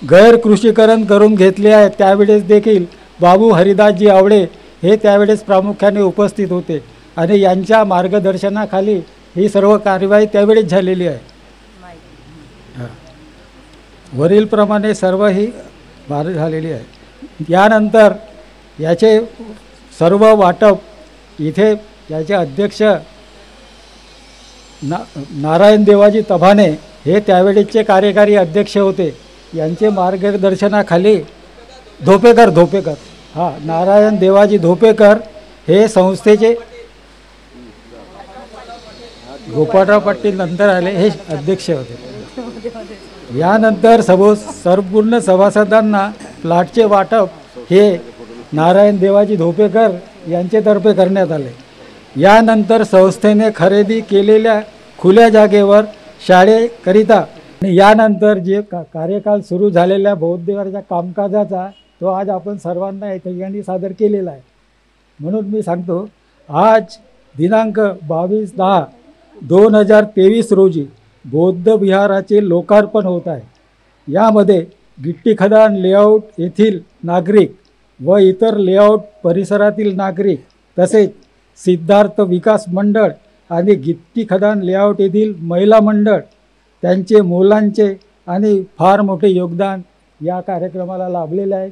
Speaker 8: गैर कृषीकरण करून घेतले आहे. त्यावेळेस देखील बाबू हरिदासजी आवळे हे त्यावेळेस प्रामुख्याने उपस्थित होते आणि यांच्या मार्गदर्शनाखाली ही सर्व कार्यवाही त्यावेळेस झालेली आहे. वरीलप्रमाणे सर्व ही झालेली आहे. यानंतर याचे सर्व वाटप इथे याचे अध्यक्ष नारायण देवाजी तभाने हे त्यावेळेचे कार्यकारी अध्यक्ष होते. यांचे मार्गदर्शनाखाली धोपेकर नारायण देवाजी धोपेकर हे संस्थेचे, गोपाळराव पाटील नंतर आले, हे अध्यक्ष होते. यानंतर संपूर्ण सभासदांना प्लॉटचे वाटप हे नारायण देवाजी धोपेकर यांच्यातर्फे करण्यात आले. यानंतर संस्थेने खरेदी केलेल्या खुल्या जागेवर शाळेकरिता आणि यानंतर जे कार्यकाल सुरू झालेल्या बौद्ध विहाराच्या कामकाजाचा तो आज आपण सर्वांना या ठिकाणी सादर केलेला आहे. म्हणून मी सांगतो, आज दिनांक 22/10/2023 रोजी बौद्ध विहाराचे लोकार्पण होत आहे. यामध्ये गिट्टी खदान लेआउट येथील नागरिक व इतर लेआउट परिसरातील नागरिक तसेच सिद्धार्थ विकास मंडळ आणि गिट्टी खदान लेआउट येथील महिला मंडळ त्यांचे मोलांचे आणि फार मोठे योगदान या कार्यक्रमाला लाभलेले आहे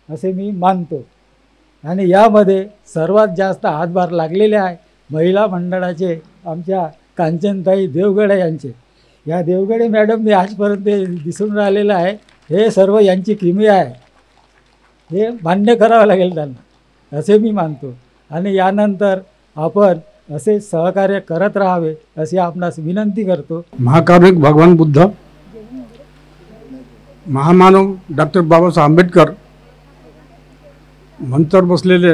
Speaker 8: असे मी मानतो. आणि यामध्ये सर्वात जास्त हातभार लागलेले आहे महिला मंडळाचे आमच्या कांचनताई देवगडे यांचे. या देवगडे मॅडमने आजपर्यंत दिसून राहिलेलं आहे. हे सर्व यांची किमया आहे, हे मान्य करावं लागेल त्यांना असे मी मानतो. आणि यानंतर आपण असे सहकार्य करत राहावे अशी आपणास विनंती करतो.
Speaker 9: महाकारुणिक भगवान बुद्ध, महामानव डॉक्टर बाबासाहेब आंबेडकर मंचावर बसलेले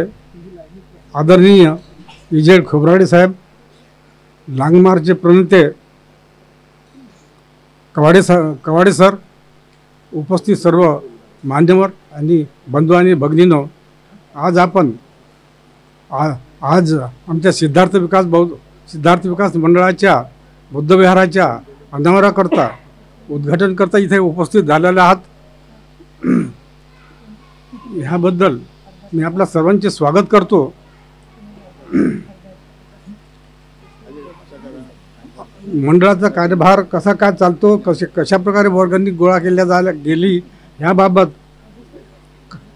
Speaker 9: आदरणीय विजय खोबरागडे साहेब, लांगमारचे प्रणेते कवाडे सर, उपस्थित सर्व मान्यवर आणि बंधू आणि भगिनींनो, आज आपण आज आमच्या सिद्धार्थ विकास मंडळाच्या बुद्धविहाराच्या अनावराकरता उद्घाटनकरता इथे उपस्थित झालेले आहात. ह्याबद्दल मी आपल्या सर्वांचे स्वागत करतो. मंडळाचा कार्यभार कसा काय चालतो, कशा प्रकारे वर्गणी गोळा गेली ह्याबाबत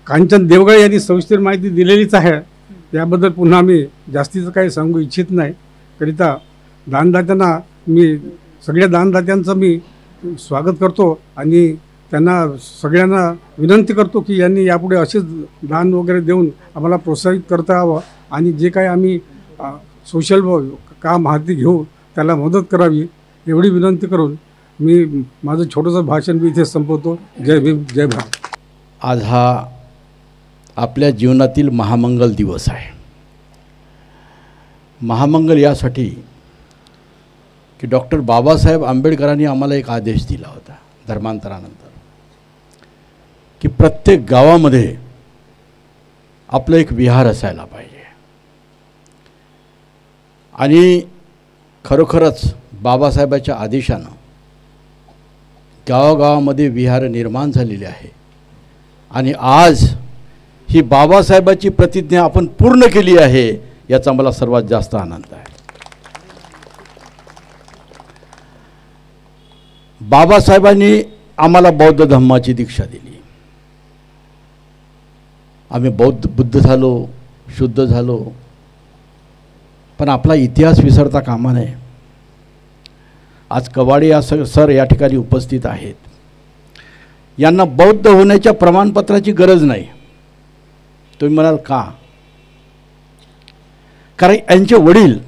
Speaker 9: कांचन देवगळे यांनी सविस्तर माहिती दिलेलीच आहे. याबद्दल पुन्हा मी जास्तीचं काही सांगू इच्छित नाही. करिता सगळ्या दानदात्यांचं मी स्वागत करतो आणि त्यांना सगळ्यांना विनंती करतो की यांनी यापुढे असेच दान वगैरे देऊन आम्हाला प्रोत्साहित करता यावं आणि जे काही आम्ही सोशल काम हाती घेऊ त्याला मदत करावी एवढी विनंती करून मी माझं छोटंसं भाषण मी इथे संपवतो. जय भीम, जय भारत.
Speaker 10: आज हा आपल्या जीवनातील महामंगल दिवस आहे. महामंगल यासाठी की डॉक्टर बाबासाहेब आंबेडकरांनी आम्हाला एक आदेश दिला होता धर्मांतरानंतर की प्रत्येक गावामध्ये आपलं एक विहार असायला पाहिजे. आणि खरोखरच बाबासाहेबाच्या आदेशानं गावागावामध्ये विहार निर्माण झालेले आहे. आणि आज ही बाबासाहेबाची प्रतिज्ञा आपण पूर्ण केली आहे याचा मला सर्वात जास्त आनंद आहे. बाबासाहेबांनी आम्हाला बौद्ध धम्माची दीक्षा दिली. आम्ही बुद्ध झालो, शुद्ध झालो, पण आपला इतिहास विसरता कामा नये. आज कवाडे सर या ठिकाणी उपस्थित आहेत. यांना बौद्ध होण्याच्या प्रमाणपत्राची गरज नाही. तुम्ही म्हणाल का? कारण यांचे वडील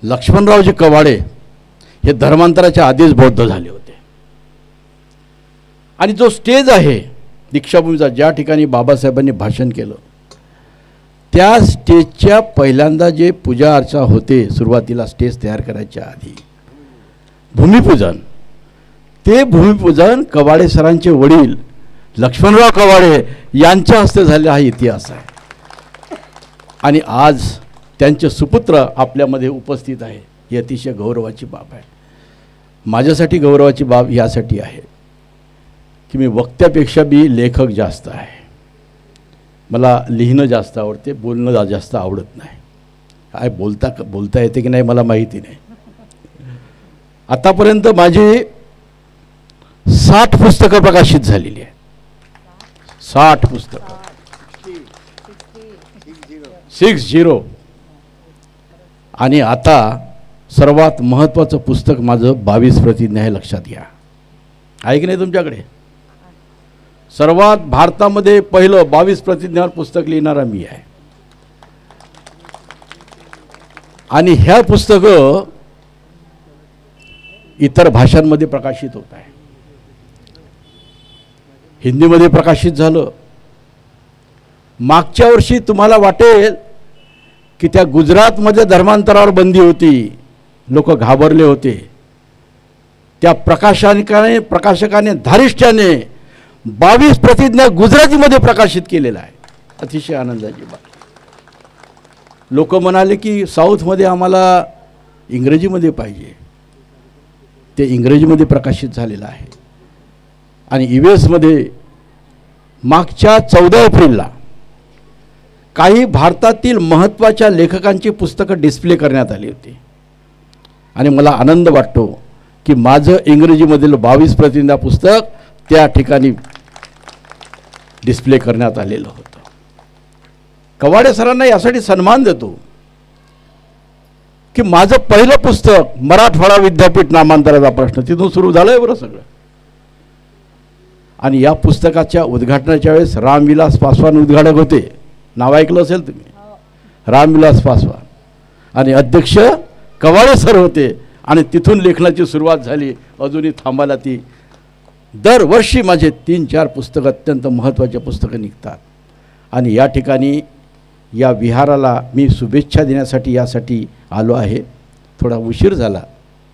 Speaker 10: लक्ष्मणरावजी कवाडे हे धर्मांतराच्या आधीच बौद्ध झाले होते. आणि जो स्टेज आहे दीक्षाभूमीचा, ज्या ठिकाणी बाबासाहेबांनी भाषण केलं, त्या स्टेजच्या पहिल्यांदा जे पूजा अर्चा होते सुरुवातीला स्टेज तयार करायच्या आधी भूमिपूजन, ते भूमिपूजन कवाडे सरांचे वडील लक्ष्मणराव कवाडे यांच्या हस्ते झालेला हा इतिहास आहे. आणि आज त्यांचे सुपुत्र आपल्यामध्ये उपस्थित आहे, ही अतिशय गौरवाची बाब आहे. माझ्यासाठी गौरवाची बाब यासाठी आहे की मी वक्त्यापेक्षा बी लेखक जास्त आहे. मला लिहिणं जास्त आवडते, बोलणं जास्त आवडत नाही. काय बोलता येते की नाही मला माहिती नाही. आतापर्यंत माझी 60 पुस्तकं प्रकाशित झालेली आहेत. 60 पुस्तकं, 60. आणि आता सर्वात महत्त्वाचं पुस्तक माझं 22 प्रतिज्ञा आहे, लक्षात घ्या. आहे की नाही तुमच्याकडे? सर्वात भारतामध्ये पहिलं 22 प्रतिज्ञावर पुस्तक लिहिणारा मी आहे. आणि ह्या पुस्तकं इतर भाषांमध्ये प्रकाशित होत आहे. हिंदीमध्ये प्रकाशित झालं. मागच्या वर्षी तुम्हाला वाटेल की त्या गुजरातमध्ये धर्मांतरावर बंदी होती, लोक घाबरले होते. त्या प्रकाशकाने धारिष्ट्याने 22 प्रतिज्ञा गुजरातीमध्ये प्रकाशित केलेला आहे. अतिशय आनंदाची बाब. लोक म्हणाले की साऊथमध्ये आम्हाला इंग्रजीमध्ये पाहिजे, ते इंग्रजीमध्ये प्रकाशित झालेलं आहे. आणि US मागच्या 14 एप्रिलला काही भारतातील महत्त्वाच्या लेखकांची पुस्तकं डिस्प्ले करण्यात आली होती. आणि मला आनंद वाटतो की माझं इंग्रजीमधील 22 प्रतिज्ञा पुस्तक त्या ठिकाणी डिस्प्ले करण्यात आलेलं होतं. कवाडे सरांना यासाठी सन्मान देतो की माझं पहिलं पुस्तक मराठवाडा विद्यापीठ नामांतराचा प्रश्न, तिथून सुरू झालंय बरं सगळं. आणि या पुस्तकाच्या उद्घाटनाच्या वेळेस रामविलास पासवान उद्घाटक होते. नाव ऐकलं असेल तुम्ही, रामविलास पासवान. आणि अध्यक्ष कवाडे सर होते. आणि तिथून लेखनाची सुरुवात झाली. अजूनही थांबायला ती दरवर्षी माझे 3-4 पुस्तकं, अत्यंत महत्त्वाचे पुस्तकं निघतात. आणि या ठिकाणी या विहाराला मी शुभेच्छा देण्यासाठी यासाठी आलो आहे. थोडा उशीर झाला,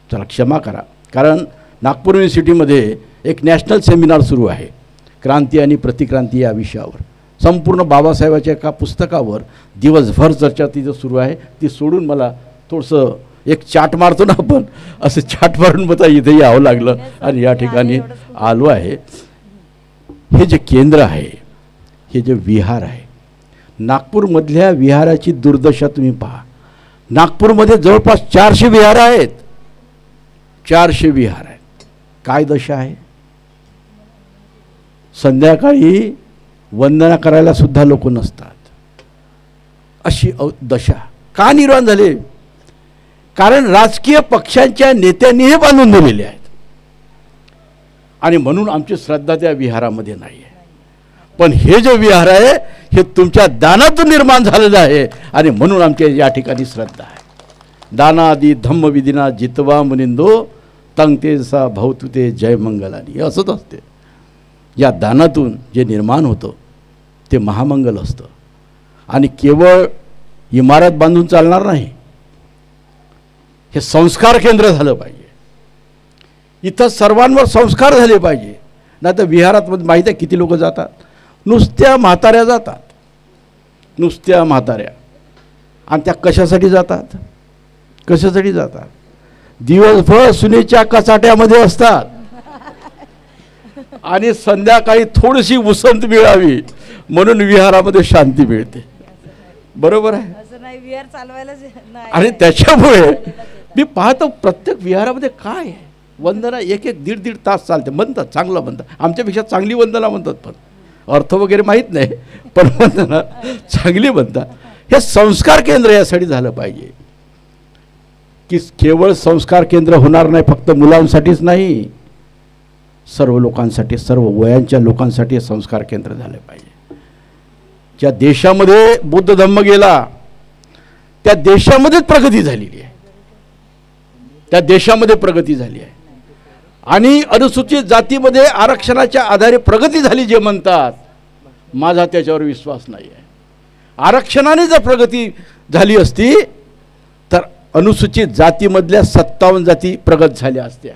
Speaker 10: चला क्षमा करा. कारण नागपूर युनिव्हर्सिटीमध्ये एक नॅशनल सेमिनार सुरू आहे क्रांती आणि प्रतिक्रांती या विषयावर. संपूर्ण बाबासाहेबाच्या एका पुस्तकावर दिवसभर चर्चा तिथं सुरू आहे. ती सोडून मला थोडंसं एक चाट मारतो ना आपण, असं चाट मारून मला इथे यावं लागलं आणि या ठिकाणी आलो आहे. हे जे केंद्र आहे, हे जे विहार आहे, नागपूरमधल्या विहाराची दुर्दशा तुम्ही पहा. नागपूरमध्ये जवळपास 400 विहार आहेत. 400 विहार आहेत. काय दशा आहे? संध्याकाळी वंदना करायला सुद्धा लोक नसतात. अशी दशा का निर्माण झाली? कारण राजकीय पक्षांच्या नेत्यांनी हे बांधून दिलेले आहेत आणि म्हणून आमची श्रद्धा त्या विहारामध्ये नाही आहे. पण हे जे विहार आहे हे तुमच्या दानातून निर्माण झालेलं आहे आणि म्हणून आमच्या या ठिकाणी श्रद्धा आहे. दानादी धम्मविधिना जितवा मुनिंदो तंगते सा भवतुते जय मंगलानी. असंच असते. या दानातून जे निर्माण होतं ते महामंगल असतं. आणि केवळ इमारत बांधून चालणार नाही, हे संस्कार केंद्र झालं पाहिजे. इथं सर्वांवर संस्कार झाले पाहिजे. नाही तर विहारात माहीत आहे किती लोक जातात? नुसत्या म्हाताऱ्या जातात, नुसत्या म्हाताऱ्या. आणि त्या कशासाठी जातात? कशासाठी जातात? दिवसभर सुनेच्या कचाट्यामध्ये असतात आणि संध्याकाळी थोडीशी उसंत मिळावी म्हणून विहारामध्ये शांती मिळते. बरोबर आहे. आणि त्याच्यामुळे मी पाहतो प्रत्येक विहारामध्ये काय आहे, वंदना एक दीड तास चालते. म्हणतात चांगलं म्हणतात, आमच्यापेक्षा चांगली वंदना म्हणतात, पण अर्थ वगैरे माहीत नाही, पण वंदना चांगली म्हणतात. हे संस्कार केंद्र यासाठी झालं पाहिजे की केवळ संस्कार केंद्र होणार नाही, फक्त मुलांसाठीच नाही, सर्व लोकांसाठी, सर्व वयांच्या लोकांसाठी संस्कार केंद्र झालं पाहिजे. ज्या देशामध्ये बुद्ध धम्म गेला त्या देशामध्येच प्रगती झालेली आहे. त्या देशामध्ये प्रगती झाली आहे. आणि अनुसूचित जातीमध्ये आरक्षणाच्या आधारे प्रगती झाली जे म्हणतात, माझा त्याच्यावर विश्वास नाही आहे. आरक्षणाने जर प्रगती झाली असती तर अनुसूचित जातीमधल्या 57 जाती प्रगत झाल्या असत्या.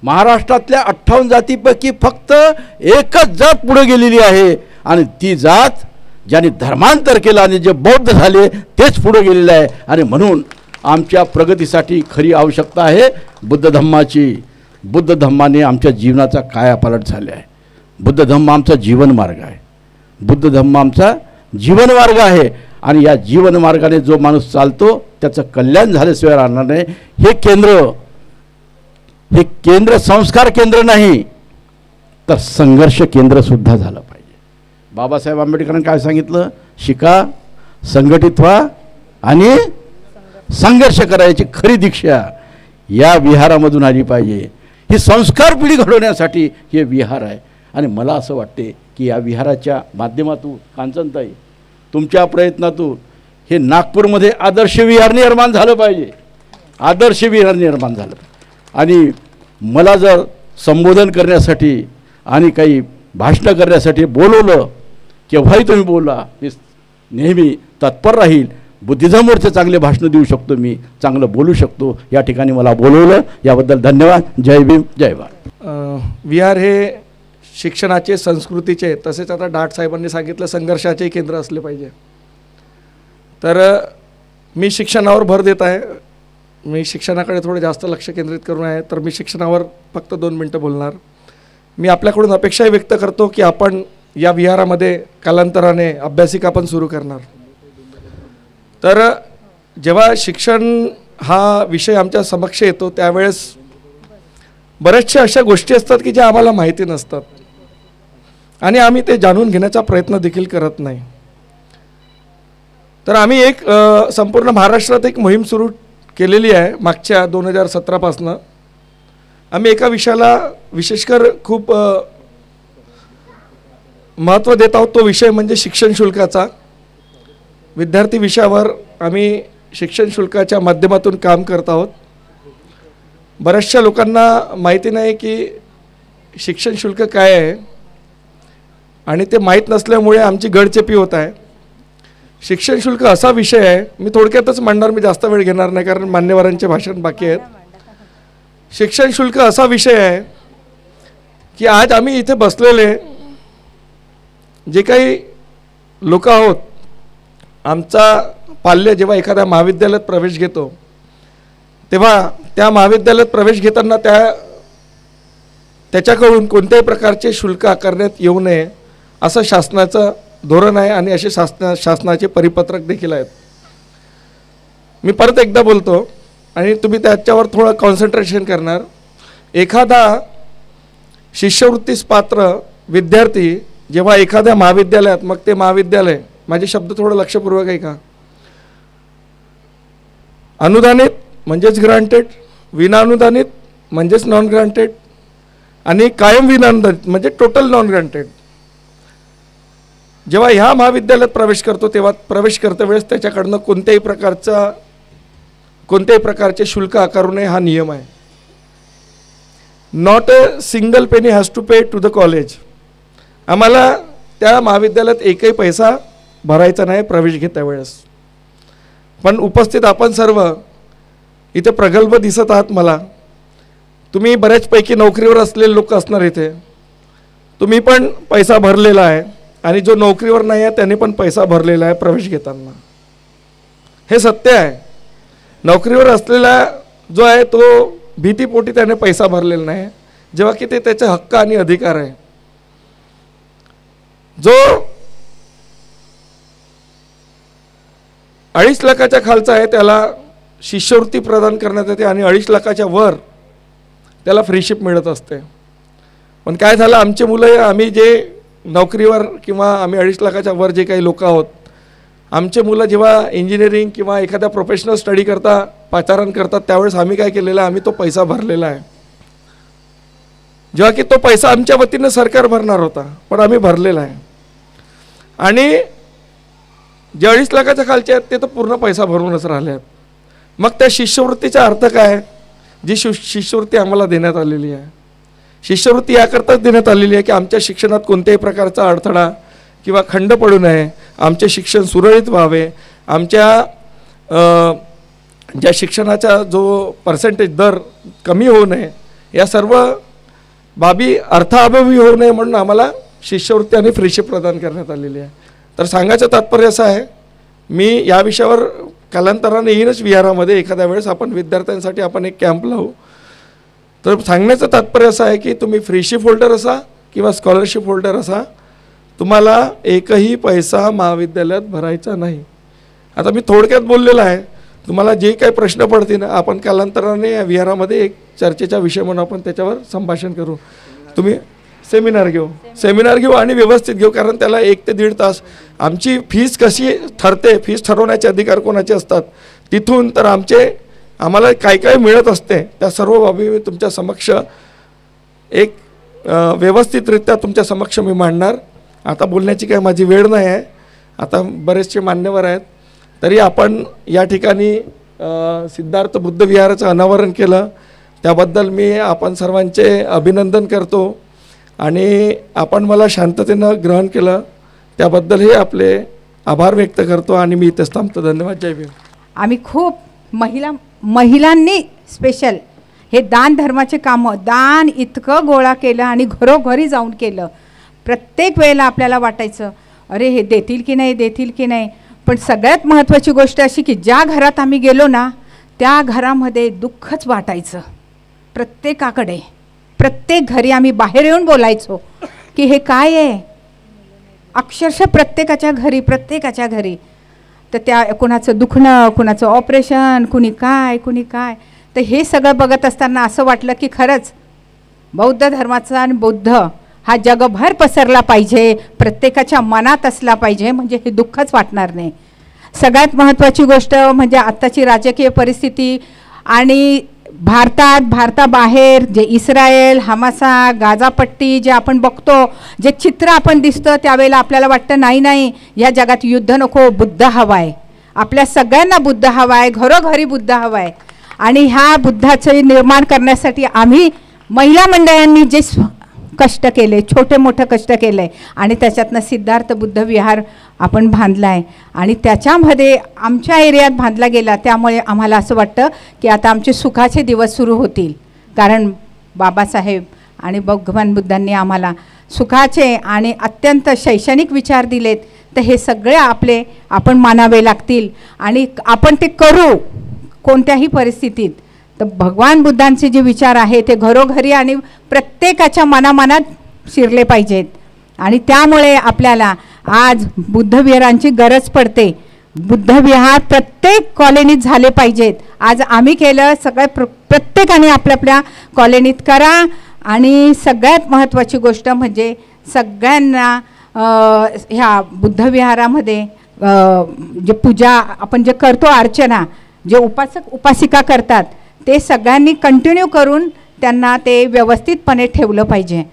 Speaker 10: महाराष्ट्रातल्या 58 जातीपैकी फक्त एकच जात पुढे गेलेली आहे आणि ती जात ज्याने धर्मांतर केलं आणि जे बौद्ध झाले तेच पुढे गेलेले आहे. आणि म्हणून आमच्या प्रगतीसाठी खरी आवश्यकता आहे बुद्ध धम्माची. बुद्ध धम्माने आमच्या जीवनाचा कायापालट झाला आहे. बुद्ध धम्म आमचा जीवनमार्ग आहे. बुद्ध धम्म आमचा जीवनमार्ग आहे आणि या जीवनमार्गाने जो माणूस चालतो त्याचं कल्याण झाल्याशिवाय राहणार नाही. हे केंद्र संस्कार केंद्र नाही तर संघर्ष केंद्र सुद्धा झालं पाहिजे. बाबासाहेब आंबेडकरांनी काय सांगितलं? शिका, संघटित व्हा आणि संघर्ष करायची खरी दीक्षा या विहारामधून आली पाहिजे. ही संस्कार पिढी घडवण्यासाठी हे विहार आहे. आणि मला असं वाटते की या विहाराच्या माध्यमातून कांचनताई तुमच्या प्रयत्नातून हे नागपूरमध्ये आदर्श विहार निर्माण झालं पाहिजे. आदर्श विहार निर्माण झालं. आणि मला जर संबोधन करण्यासाठी आणि काही भाषणं करण्यासाठी बोलवलं केव्हाही तुम्ही बोला, मी नेहमी तत्पर राहील. बुद्धिझमवरचे चांगले भाषणं देऊ शकतो, मी चांगलं बोलू शकतो. या ठिकाणी मला बोलवलं याबद्दल धन्यवाद. जय भीम, जय भारत.
Speaker 11: विहार हे शिक्षणाचे, संस्कृतीचे, तसेच आता डाट साहेबांनी सांगितलं संघर्षाचे केंद्र असले पाहिजे. तर मी शिक्षणावर भर देत आहे. मी शिक्षणाकडे थोडं जास्त लक्ष केंद्रित करून आहे. तर मी शिक्षणावर फक्त 2 मिनटं बोलणार. मी आपल्याकडून अपेक्षाही व्यक्त करतो की आपण या विहारामध्ये कालांतराने अभ्यासिका पण सुरू करणार. तर जेव्हा शिक्षण हा विषय आमच्या समक्ष येतो त्यावेळेस बऱ्याचशा अशा गोष्टी असतात की ज्या आम्हाला माहिती नसतात आणि आम्ही ते जाणून घेण्याचा प्रयत्न देखील करत नाही. तर आम्ही एक संपूर्ण महाराष्ट्रात एक मोहीम सुरू केलेली आहे मागच्या 2017पासून. आम्ही एका विषयाला विशेषकर खूप महत्त्व देत आहोत. तो विषय म्हणजे शिक्षण शुल्काचा. विद्यार्थी विषयावर आम्ही शिक्षण शुल्काच्या माध्यमातून काम करत आहोत. बऱ्याचशा लोकांना माहिती नाही की शिक्षण शुल्क काय आहे आणि ते माहीत नसल्यामुळे आमची गडचेपी होत आहे. शिक्षण शुल्क असा विषय आहे, मी थोडक्यातच मांडणार, मी जास्त वेळ घेणार नाही कारण मान्यवरांचे भाषण बाकी आहेत. शिक्षण शुल्क असा विषय आहे की आज आम्ही इथे बसलेले जे काही लोक आहोत, आमचा पाल्य जेव्हा एखाद्या महाविद्यालयात प्रवेश घेतो तेव्हा त्या महाविद्यालयात प्रवेश घेताना त्याच्याकडून कोणत्याही प्रकारचे शुल्क आकारण्यात येऊ नये असं शासनाचं धोरण आहे आणि असे शासनाचे परिपत्रक देखील आहेत. मी परत एकदा बोलतो आणि तुम्ही त्याच्यावर थोडं कॉन्सन्ट्रेशन करणार. एखादा शिष्यवृत्तीस पात्र विद्यार्थी जेव्हा एखाद्या महाविद्यालयात, मग ते महाविद्यालय, माझे शब्द थोडं लक्षपूर्वक आहे का, अनुदानित म्हणजेच ग्रांटेड, विनाअनुदानित म्हणजेच नॉन ग्रांटेड आणि कायम विनाअनुदानित म्हणजे टोटल नॉन ग्रांटेड, जेव्हा ह्या महाविद्यालयात प्रवेश करतो तेव्हा प्रवेश करते वेळेस त्याच्याकडनं कोणत्याही प्रकारचे शुल्क आकारू नये हा नियम आहे. Not a single penny has to pay to the college. आम्हाला त्या महाविद्यालयात एकही पैसा भरायचा नाही प्रवेश घेत्या वेळेस. पण उपस्थित आपण सर्व इथे प्रगल्भ दिसत आहात. मला तुम्ही बऱ्याचपैकी नोकरीवर असलेले लोक असणार इथे, तुम्ही पण पैसा भरलेला आहे आणि जो नोकरीवर नाही आहे त्याने पण पैसा भरलेला आहे प्रवेश घेताना. हे सत्य आहे. नोकरीवर असलेला जो आहे तो भीतीपोटी त्याने पैसा भरलेला नाही, जेव्हा की ते त्याचे हक्क आणि अधिकार आहे. जो 2.5 लाखाच्या खालचा आहे त्याला शिष्यवृत्ती प्रदान करण्यात येते आणि 2.5 लाखाच्या वर त्याला फ्रीशिप मिळत असते. पण काय झालं, आमचे मुलं, आम्ही जे नोकरीवर किंवा आम्ही 2.5 लाखाच्या वर जे काही लोक आहोत, आमचे मुलं जेव्हा इंजिनिअरिंग किंवा एखाद्या प्रोफेशनल स्टडी करता पाचारण करतात त्यावेळेस आम्ही काय केलेलं आहे, आम्ही तो पैसा भरलेला आहे. जेव्हा की तो पैसा आमच्या वतीनं सरकार भरणार होता पण आम्ही भरलेला आहे. आणि जे 2.5 लाखाच्या खालचे आहेत ते तर पूर्ण पैसा भरूनच राहिले आहेत. मग त्या शिष्यवृत्तीचा अर्थ काय, जी शिष्यवृत्ती आम्हाला देण्यात आलेली आहे, शिष्यवृत्ती याकरताच देण्यात आलेली आहे की आमच्या शिक्षणात कोणत्याही प्रकारचा अडथळा किंवा खंड पडू नये, आमचे शिक्षण सुरळीत व्हावे, आमच्या ज्या शिक्षणाचा जो पर्सेंटेज दर कमी होऊ नये, या सर्व बाबी अर्थाभावी होऊ नये म्हणून आम्हाला शिष्यवृत्ती आणि फ्रीशिप प्रदान करण्यात आलेली आहे. तर सांगायचं तात्पर्य असं आहे, मी या विषयावर कालांतराने येईनच विहारामध्ये एखाद्या वेळेस आपण विद्यार्थ्यांसाठी आपण एक कॅम्प लावू. तर सांगण्याचं तात्पर्य असं आहे की तुम्ही फ्रीशिप होल्डर असा किंवा स्कॉलरशिप होल्डर असा, तुम्हाला एकही पैसा महाविद्यालयात भरायचा नाही. आता मी थोडक्यात बोललेलं आहे. तुम्हाला जे काही प्रश्न पडतील आपण कालांतराने या विहारामध्ये एक चर्चेचा विषय म्हणून आपण त्याच्यावर संभाषण करू. तुम्ही सेमिनार घेऊ आणि व्यवस्थित घेऊ, कारण त्याला 1 ते 1.5 तास. आमची फीस कशी ठरते, फीस ठरवण्याचे अधिकार कोणाचे असतात, तिथून तर आम्हाला काय काय मिळत असते त्या सर्व बाबी मी तुमच्या समक्ष एक व्यवस्थितरित्या तुमच्या समक्ष मी मांडणार. आता बोलण्याची काय माझी वेळ नाही आहे, आता बरेचसे मान्यवर आहेत. तरी आपण या ठिकाणी सिद्धार्थ बुद्ध विहाराचं अनावरण केलं त्याबद्दल मी आपण सर्वांचे अभिनंदन करतो आणि आपण मला शांततेनं ग्रहण केलं त्याबद्दलही आपले आभार व्यक्त करतो आणि मी इथेच थांबतो. धन्यवाद. जय भीम.
Speaker 12: आम्ही खूप महिलांनी स्पेशल हे दान धर्माचे कामं दान इतकं गोळा केलं आणि घरोघरी जाऊन केलं. प्रत्येक वेळेला आपल्याला वाटायचं अरे हे देतील की नाही, पण सगळ्यात महत्त्वाची गोष्ट अशी की ज्या घरात आम्ही गेलो ना त्या घरामध्ये दुःखच वाटायचं. प्रत्येकाकडे प्रत्येक घरी आम्ही बाहेर येऊन बोलायचो की हे काय आहे, अक्षरशः प्रत्येकाच्या घरी. तर त्या कुणाचं दुखणं, कुणाचं ऑपरेशन, कुणी काय. तर हे सगळं बघत असताना असं वाटलं की खरंच बौद्ध धर्माचा आणि बुद्ध हा जगभर पसरला पाहिजे, प्रत्येकाच्या मनात असला पाहिजे, म्हणजे हे दुःखच वाटणार नाही. सगळ्यात महत्त्वाची गोष्ट म्हणजे आत्ताची राजकीय परिस्थिती आणि भारताबाहेर जे इस्रायल, हमासा, गाझापट्टी जे आपण बघतो, जे चित्र आपण दिसतं त्यावेळेला आपल्याला वाटतं नाही या जगात युद्ध नको, बुद्ध हवा आहे. आपल्या सगळ्यांना बुद्ध हवा आहे, घरोघरी बुद्ध हवा आहे. आणि ह्या बुद्धाचे निर्माण करण्यासाठी आम्ही महिला मंडळांनी जे कष्ट केले, छोटे मोठे कष्ट केले आणि त्याच्यातनं सिद्धार्थ बुद्ध विहार आपण बांधला आहे आणि त्याच्यामध्ये आमच्या एरियात बांधला गेला. त्यामुळे आम्हाला असं वाटतं की आता आमचे सुखाचे दिवस सुरू होतील, कारण बाबासाहेब आणि भगवान बुद्धांनी आम्हाला सुखाचे आणि अत्यंत शैक्षणिक विचार दिलेत. तर हे सगळे आपण मानावे लागतील आणि आपण ते करू कोणत्याही परिस्थितीत. तर भगवान बुद्धांचे जे विचार आहे ते घरोघरी आणि प्रत्येकाच्या मनामनात शिरले पाहिजेत आणि त्यामुळे आपल्याला आज बुद्धविहारांची गरज पडते. बुद्धविहार प्रत्येक कॉलनीत झाले पाहिजेत. आज आम्ही केलं, सगळ्या प्रत्येकाने आपल्या कॉलनीत करा आणि सगळ्यात महत्त्वाची गोष्ट म्हणजे सगळ्यांना ह्या बुद्धविहारामध्ये जे पूजा आपण जे करतो, अर्चना जे उपासक उपासिका करतात ते सगळ्यांनी कंटिन्यू करून त्यांना ते व्यवस्थितपणे ठेवलं पाहिजे.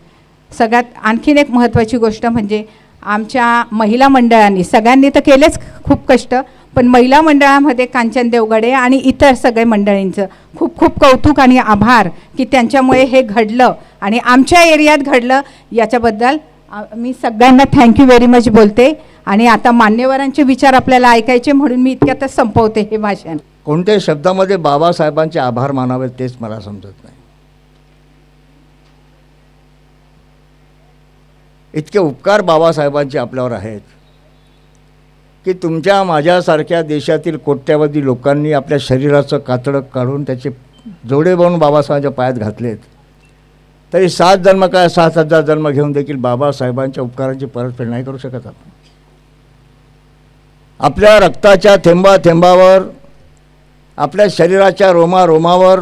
Speaker 12: सगळ्यात आणखीन एक महत्त्वाची गोष्ट म्हणजे आमच्या महिला मंडळांनी, सगळ्यांनी तर केलेच खूप कष्ट, पण महिला मंडळामध्ये कांचन देवगडे आणि इतर सगळे मंडळींचं खूप खूप कौतुक आणि आभार की त्यांच्यामुळे हे घडलं आणि आमच्या एरियात घडलं. याच्याबद्दल मी सगळ्यांना थँक्यू व्हेरी मच बोलते आणि आता मान्यवरांचे विचार आपल्याला ऐकायचे म्हणून मी इतक्यातच संपवते हे भाषण.
Speaker 13: कोणत्याही शब्दामध्ये बाबासाहेबांचे आभार मानावेत तेच मला समजत नाही. इतके उपकार बाबासाहेबांचे आपल्यावर आहेत की तुमच्या माझ्यासारख्या देशातील कोट्यावधी लोकांनी आपल्या शरीराचं कातडं काढून त्याचे जोडे बनवून बाबासाहेबांच्या पायात घातलेत. तरी 7 जन्म काय 7,000 जन्म घेऊन देखील बाबासाहेबांच्या उपकारांची परतफेड नाही करू शकत आपण. आपल्या रक्ताच्या थेंबाथेंबावर, आपल्या शरीराच्या रोमारोमावर,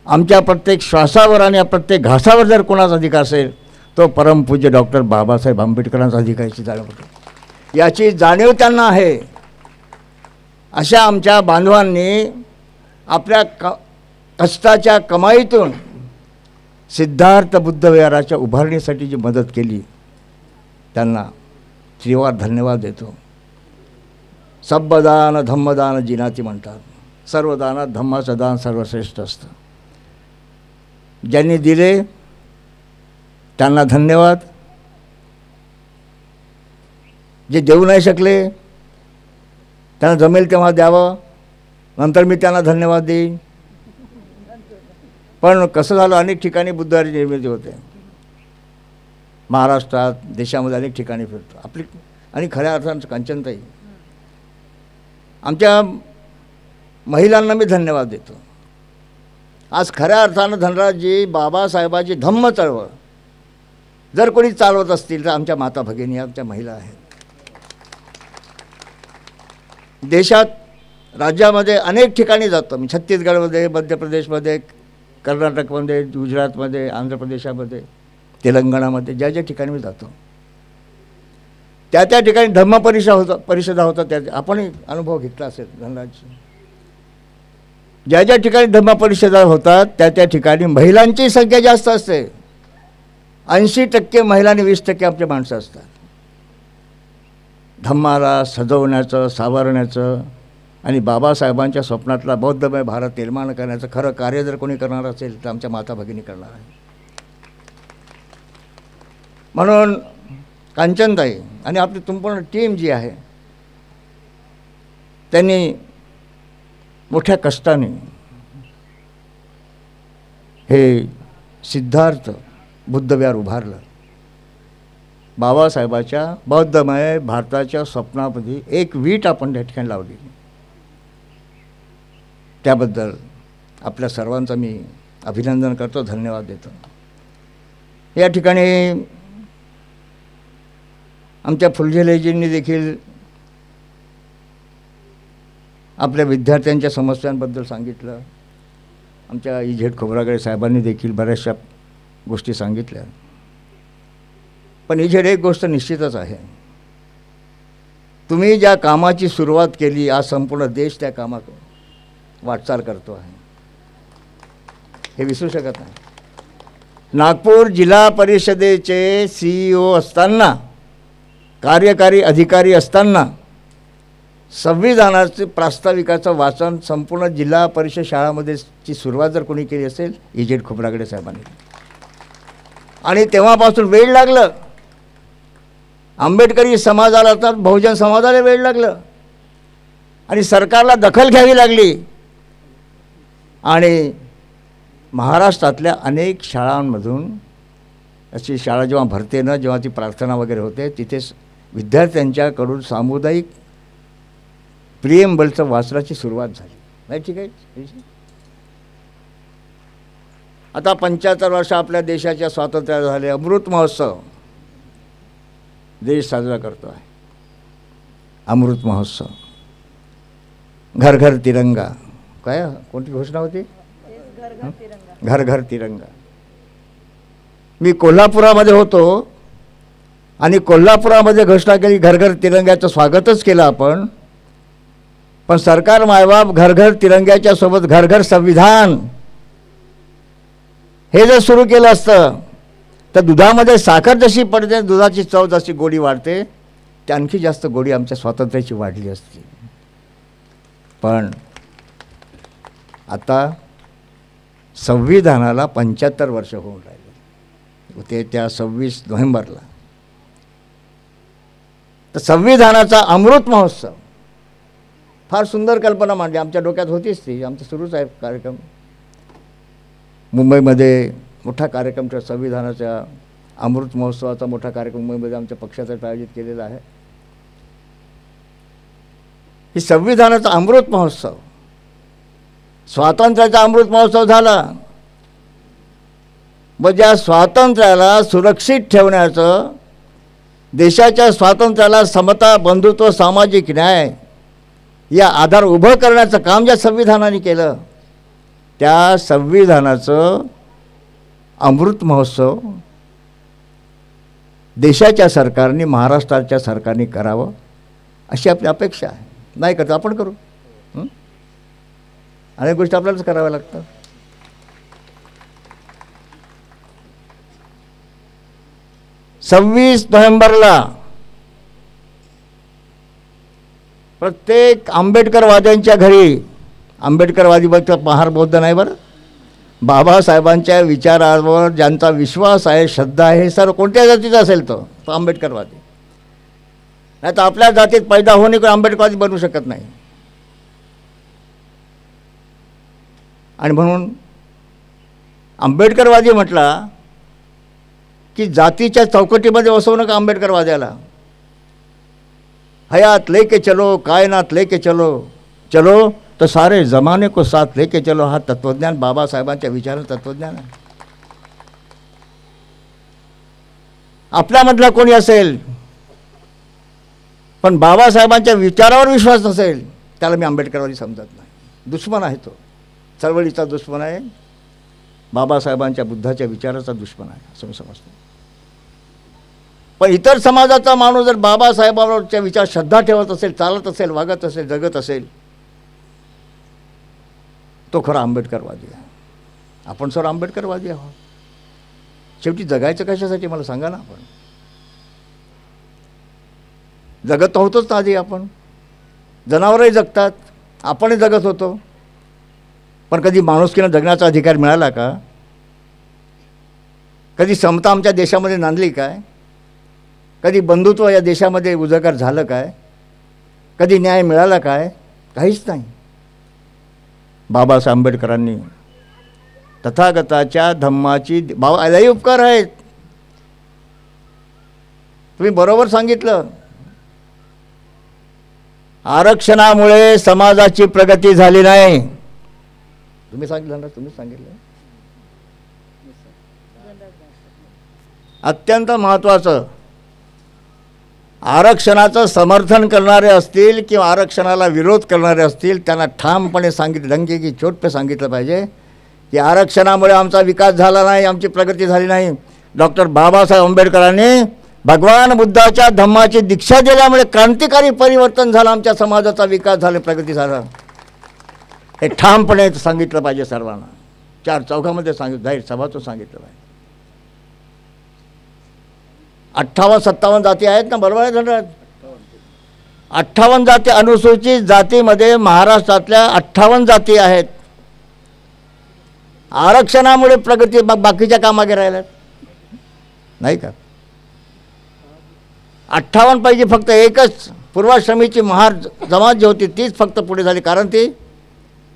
Speaker 13: आमच्या प्रत्येक श्वासावर आणि प्रत्येक घासावर जर कोणाचा अधिकार असेल तो परमपूज्य डॉक्टर बाबासाहेब आंबेडकरांचा अधिकाराची जाणीव होतो. याची जाणीव त्यांना आहे. अशा आमच्या बांधवांनी आपल्या कष्टाच्या कमाईतून सिद्धार्थ बुद्ध विहाराच्या उभारणीसाठी जी मदत केली त्यांना त्रिवार धन्यवाद देतो. सब्बदान धम्मदान जिनाती म्हणतात. सर्व दानात धम्माचं दान सर्वश्रेष्ठ असतं. ज्यांनी दिले त्यांना धन्यवाद. जे देऊ नाही शकले त्यांना जमेल तेव्हा द्यावं, नंतर मी त्यांना धन्यवाद देईन. पण कसं झालं, अनेक ठिकाणी बुद्धविहाराची निर्मिती होते. महाराष्ट्रात, देशामध्ये अनेक ठिकाणी फिरतो आपली. आणि खऱ्या अर्थानं कांचनताई, आमच्या महिलांना मी धन्यवाद देतो. आज खऱ्या अर्थानं धनराजजी बाबासाहेबाची धम्म चळवळ जर कोणी चालवत असतील तर आमच्या माता भगिनी, आमच्या महिला आहेत. देशात, राज्यामध्ये अनेक ठिकाणी जातो मी. छत्तीसगडमध्ये, मध्य प्रदेशमध्ये, कर्नाटकमध्ये, गुजरातमध्ये, आंध्र प्रदेशामध्ये, तेलंगणामध्ये, ज्या ज्या ठिकाणी मी जातो त्या त्या ठिकाणी धम्म परिषदा होतात. त्या आपणही अनुभव घेतला असेल धनराजजी. ज्या ज्या ठिकाणी धम्म परिषदा होतात त्या त्या ठिकाणी महिलांची संख्या जास्त असते. 80% महिला आणि 20% आपले माणसं असतात. धम्माला सजवण्याचं, सावरण्याचं आणि बाबासाहेबांच्या स्वप्नातला बौद्धमय भारत निर्माण करण्याचं खरं कार्य जर कोणी करणार असेल तर आमच्या माता भगिनी करणार आहे. म्हणून कांचनताई आणि आपली संपूर्ण टीम जी आहे त्यांनी मोठ्या कष्टाने हे सिद्धार्थ बुद्धविहार उभारलं. बाबासाहेबाच्या बौद्धमय भारताच्या स्वप्नामध्ये एक वीट आपण त्या ठिकाणी लावली. त्याबद्दल आपल्या सर्वांचं मी अभिनंदन करतो, धन्यवाद देतो. या ठिकाणी आमच्या फुलझेलेजींनी देखील आपल्या विद्यार्थ्यांच्या समस्यांबद्दल सांगितलं. आमच्या इझेड खोब्रागडे साहेबांनी देखील बऱ्याचशा गोष्टी सांगितल्या. पण इझेड एक गोष्ट निश्चितच आहे, तुम्ही ज्या कामाची सुरुवात केली आज संपूर्ण देश त्या कामात वाटचाल करतो आहे, हे विसरू शकत नाही. नागपूर जिल्हा परिषदेचे CEO असताना, कार्यकारी अधिकारी असताना संविधानाचे प्रास्ताविकाचं वाचन संपूर्ण जिल्हा परिषद शाळामध्ये ची सुरुवात जर कोणी केली असेल इझेड खोब्रागडे साहेबांनी. आणि तेव्हापासून वेळ लागलं. आंबेडकरी समाजाला तर बहुजन समाजाला वेळ लागलं आणि सरकारला दखल घ्यावी लागली. आणि महाराष्ट्रातल्या अनेक शाळांमधून अशी शाळा जेव्हा भरते ना, जेव्हा ती प्रार्थना वगैरे होते, तिथे विद्यार्थ्यांच्याकडून सामुदायिक प्रिएम्बलचं वाचनाची सुरुवात झाली. नाही ठीक आहे. आता 75 वर्ष आपल्या देशाच्या स्वातंत्र्य झाले. अमृत महोत्सव देश साजरा करतो आहे. अमृत महोत्सव, घर घर तिरंगा. काय कोणती घोषणा होती? घर घर तिरंगा. मी कोल्हापुरामध्ये होतो आणि कोल्हापुरामध्ये घोषणा केली, घर घर तिरंग्याचं स्वागतच केलं आपण. पण सरकार मायबाप घर घर तिरंग्याच्या सोबत घर घर संविधान हे जर सुरू केलं असतं तर दुधामध्ये साखर जशी पडते, दुधाची चव जशी गोडी वाढते, ते आणखी जास्त गोडी आमच्या स्वातंत्र्याची वाढली असती. पण आता संविधानाला 75 वर्ष होऊन राहिले ते त्या 26 नोव्हेंबरला. तर संविधानाचा अमृत महोत्सव फार सुंदर कल्पना मांडली. आमच्या डोक्यात होतीच ती. आमचं सुरूच आहे कार्यक्रम. मुंबईमध्ये मोठा कार्यक्रम ठेवा, संविधानाच्या अमृत महोत्सवाचा मोठा कार्यक्रम मुंबईमध्ये आमच्या पक्षातर्फे आयोजित केलेला आहे. ही संविधानाचा अमृत महोत्सव, स्वातंत्र्याचा अमृत महोत्सव झाला. मग ज्या स्वातंत्र्याला सुरक्षित ठेवण्याचं, देशाच्या स्वातंत्र्याला समता, बंधुत्व, सामाजिक न्याय या आधार उभं करण्याचं काम ज्या संविधानाने केलं, त्या संविधानाचं अमृत महोत्सव देशाच्या सरकारने, महाराष्ट्राच्या सरकारने करावं अशी आपली अपेक्षा आहे. नाही करतो आपण करू. अनेक गोष्टी आपल्यालाच कराव्या लागतात. सव्वीस नोव्हेंबरला प्रत्येक आंबेडकरवाद्यांच्या घरी, आंबेडकरवादी बघता महार बौद्ध नाही बरं, बाबासाहेबांच्या विचारावर ज्यांचा विश्वास आहे, श्रद्धा आहे, हे सर्व कोणत्या जातीचा असेल तो आंबेडकरवादी. नाही तर आपल्या जातीत पैदा होणे कोणी आंबेडकरवादी बनवू शकत नाही. आणि म्हणून आंबेडकरवादी म्हटला की जातीच्या चौकटीमध्ये बसवू नका आंबेडकरवाद्याला. हयात लेके चलो, कायनात लेके चलो, चलो तो सारे जमाने को साथ लेके चलो, हा तत्वज्ञान बाबासाहेबांच्या विचाराचं तत्वज्ञान आहे. आपल्यामधला कोणी असेल पण बाबासाहेबांच्या विचारावर विश्वास नसेल, त्याला मी आंबेडकरवादी समजत नाही. दुश्मन आहे तो, चळवळीचा दुश्मन आहे, बाबासाहेबांच्या बुद्धाच्या विचाराचा दुश्मन आहे असं मी समजतो. पण इतर समाजाचा माणूस जर बाबासाहेबांवरच्या विचार श्रद्धा ठेवत असेल, चालत असेल, वागत असेल, जगत असेल, तो खरा आंबेडकरवादी आहे. आपण सर्व आंबेडकरवादी आहोत. शेवटी जगायचं कशासाठी मला सांगा ना. आपण जगत होतोच ना आधी. आपण जनावरही जगतात, आपणही जगत होतो. पण कधी माणुसकीनं जगण्याचा अधिकार मिळाला का? कधी समता आमच्या देशामध्ये नांदली काय? कधी बंधुत्व या देशामध्ये उजागर झालं काय? कधी न्याय मिळाला काय? काहीच नाही. बाबासाहेब आंबेडकरांनी तथागताच्या धम्माची लई उपकार आहेत. तुम्ही बरोबर सांगितलं. आरक्षणामुळे समाजाची प्रगती झाली नाही. तुम्ही सांगितलं ना, तुम्ही सांगितलं. अत्यंत महत्त्वाचं, आरक्षणाचं समर्थन करणारे असतील किंवा आरक्षणाला विरोध करणारे असतील, त्यांना ठामपणे सांगितलं, डंके की चोट पे सांगितलं पाहिजे की आरक्षणामुळे आमचा विकास झाला नाही, आमची प्रगती झाली नाही. डॉक्टर बाबासाहेब आंबेडकरांनी भगवान बुद्धाच्या धम्माची दीक्षा दिल्यामुळे क्रांतिकारी परिवर्तन झालं, आमच्या समाजाचा विकास झाला, प्रगती झाला. हे ठामपणे सांगितलं पाहिजे सर्वांना. चार चौघामध्ये सांगितलं, जाहीर सभातून सांगितलं पाहिजे. 58-57 जाती आहेत ना, बरोबर आहे धनराज? 58 जाती, अनुसूचित जातीमध्ये महाराष्ट्रातल्या 58 जाती आहेत. आरक्षणामुळे प्रगती, बाकीच्या कामागे राहिल्यात. नाही का? 58 पैकी फक्त एकच पूर्वाश्रमीची महार जमात जी होती तीच फक्त पुढे झाली, कारण ती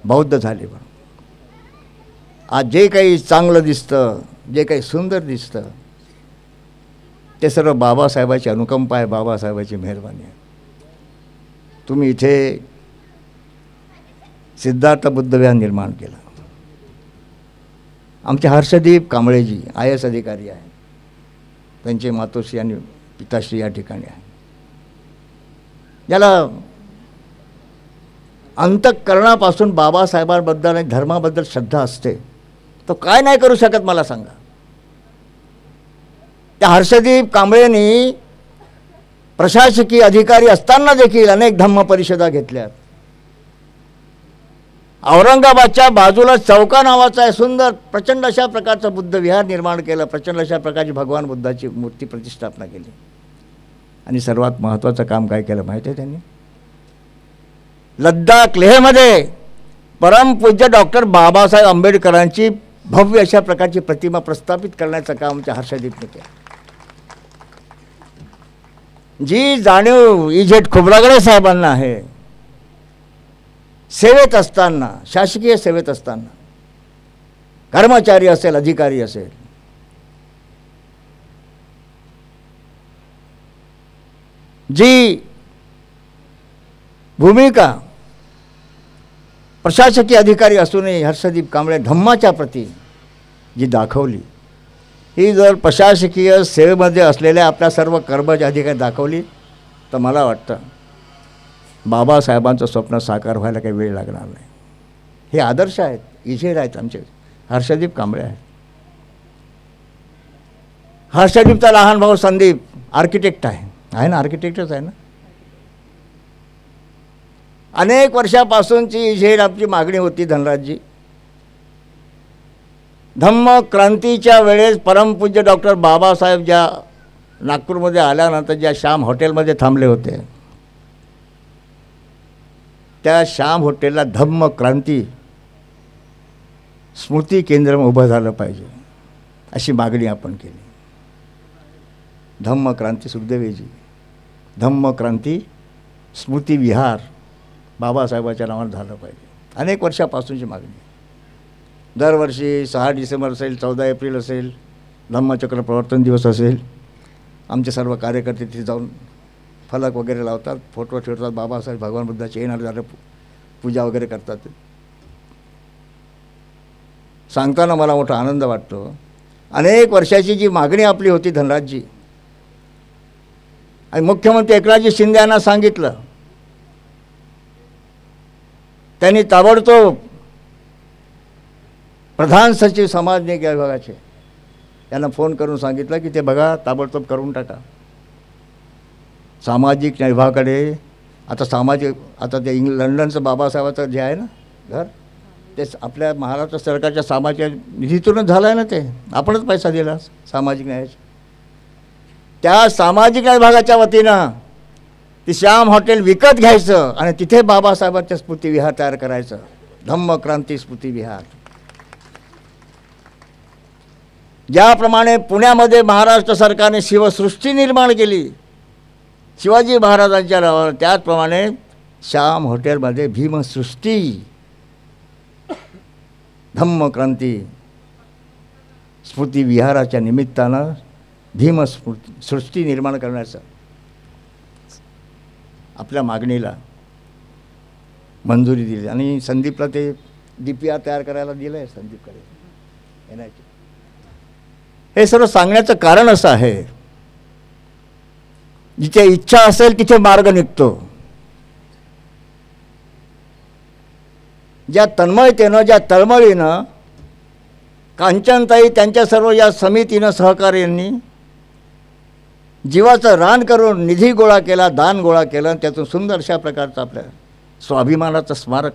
Speaker 13: बौद्ध झाली. म्हणून आज जे काही चांगलं दिसतं, जे काही सुंदर दिसतं, ते सर्व बाबासाहेबाची अनुकंपा आहे, बाबासाहेबाची मेहरबानी आहे. तुम्ही इथे सिद्धार्थ बुद्धविहार निर्माण केलं. आमचे हर्षदीप कांबळेजी IAS अधिकारी आहे, त्यांचे मातोश्री आणि पिताश्री या ठिकाणी आहे. ज्याला अंतःकरणापासून बाबासाहेबांबद्दल आणि धर्माबद्दल श्रद्धा असते, तो काय नाही करू शकत मला सांगा. त्या हर्षदीप कांबळेंनी प्रशासकीय अधिकारी असताना देखील अनेक धम्म परिषदा घेतल्या. औरंगाबादच्या बाजूला चौका नावाचा सुंदर प्रचंड अशा प्रकारचं बुद्ध विहार निर्माण केलं, प्रचंड अशा प्रकारची भगवान बुद्धाची मूर्ती प्रतिष्ठापना केली. आणि सर्वात महत्त्वाचं काम काय केलं माहिती आहे त्यांनी? लद्दाख लेहमध्ये परमपूज्य डॉक्टर बाबासाहेब आंबेडकरांची भव्य अशा प्रकारची प्रतिमा प्रस्थापित करण्याचं काम आमच्या हर्षदीपने केलं. जी जाणीव इजेट खोब्रागडे साहेबांना आहे, सेवेत असताना, शासकीय सेवेत असताना, कर्मचारी असेल, अधिकारी असेल, जी भूमिका प्रशासकीय अधिकारी असूनही हर्षदीप कांबळे धम्माच्या प्रती जी दाखवली, ही जर प्रशासकीय सेवेमध्ये असलेल्या आपल्या सर्व कर्मचारी अधिकारी दाखवली, तर मला वाटतं बाबासाहेबांचं स्वप्न साकार व्हायला काही वेळ लागणार नाही. हे आदर्श आहेत, इझेर आहेत आमचे हर्षदीप कांबळे आहेत. हर्षदीपचा लहान भाऊ संदीप आर्किटेक्ट आहे ना, आर्किटेक्टच आहे ना. अनेक वर्षापासूनची इझेर आमची मागणी होती, धनराजजी, धम्म क्रांतीच्या वेळेस परमपूज्य डॉक्टर बाबासाहेब ज्या नागपूरमध्ये आल्यानंतर ज्या श्याम हॉटेलमध्ये थांबले होते, त्या श्याम हॉटेलला धम्म क्रांती स्मृती केंद्र उभं झालं पाहिजे अशी मागणी आपण केली. धम्म क्रांती सुखदेवजी, धम्म क्रांती स्मृती विहार बाबासाहेबाच्या नावानं झालं पाहिजे. अनेक वर्षापासूनची मागणी. दरवर्षी 6 डिसेंबर असेल, 14 एप्रिल असेल, धम्मचक्र प्रवर्तन दिवस असेल, आमचे सर्व कार्यकर्ते तिथे जाऊन फलक वगैरे लावतात, फोटो ठेवतात, बाबासाहेब भगवान बुद्धाचे येणार झालं पूजा वगैरे करतात. सांगताना मला मोठा आनंद वाटतो. अनेक वर्षाची जी मागणी आपली होती धनराजजी, आणि मुख्यमंत्री एकनाथजी शिंदे यांना सांगितलं, त्यांनी ताबडतोब प्रधान सचिव समाज न्याय विभागाचे यांना फोन करून सांगितलं की ते बघा ताबडतोब करून टाका. सामाजिक न्याय विभागाकडे आता ते लंडनचं बाबासाहेबाचं जे आहे ना घर, ते आपल्या महाराष्ट्र सरकारच्या सामाजिक निधीतूनच झालं आहे ना, ते आपणच पैसा दिला सामाजिक न्यायाचा. त्या सामाजिक न्याय विभागाच्या वतीनं ती श्याम हॉटेल विकत घ्यायचं आणि तिथे बाबासाहेबांच्या स्मृती विहार तयार करायचं, धम्म क्रांती स्मृती विहार. ज्याप्रमाणे पुण्यामध्ये महाराष्ट्र सरकारने शिवसृष्टी निर्माण केली शिवाजी महाराजांच्या नावावर, त्याचप्रमाणे श्याम हॉटेलमध्ये भीमसृष्टी धम्म क्रांती स्मृती विहाराच्या निमित्तानं भीमसृष्टी निर्माण करण्याचं आपल्या मागणीला मंजुरी दिली. आणि संदीपला ते DPR तयार करायला दिलं आहे संदीपकडे येण्याचे. हे सर्व सांगण्याचं कारण असं आहे, जिथे इच्छा असेल तिथे मार्ग निघतो. ज्या तन्मयतेनं, ज्या तळमळीनं कांचनताई त्यांच्या सर्व या समितीनं, सहकार्यांनी जीवाचं रान करून निधी गोळा केला, दान गोळा केलं, आणि त्यातून सुंदर अशा प्रकारचं आपल्या स्वाभिमानाचं स्मारक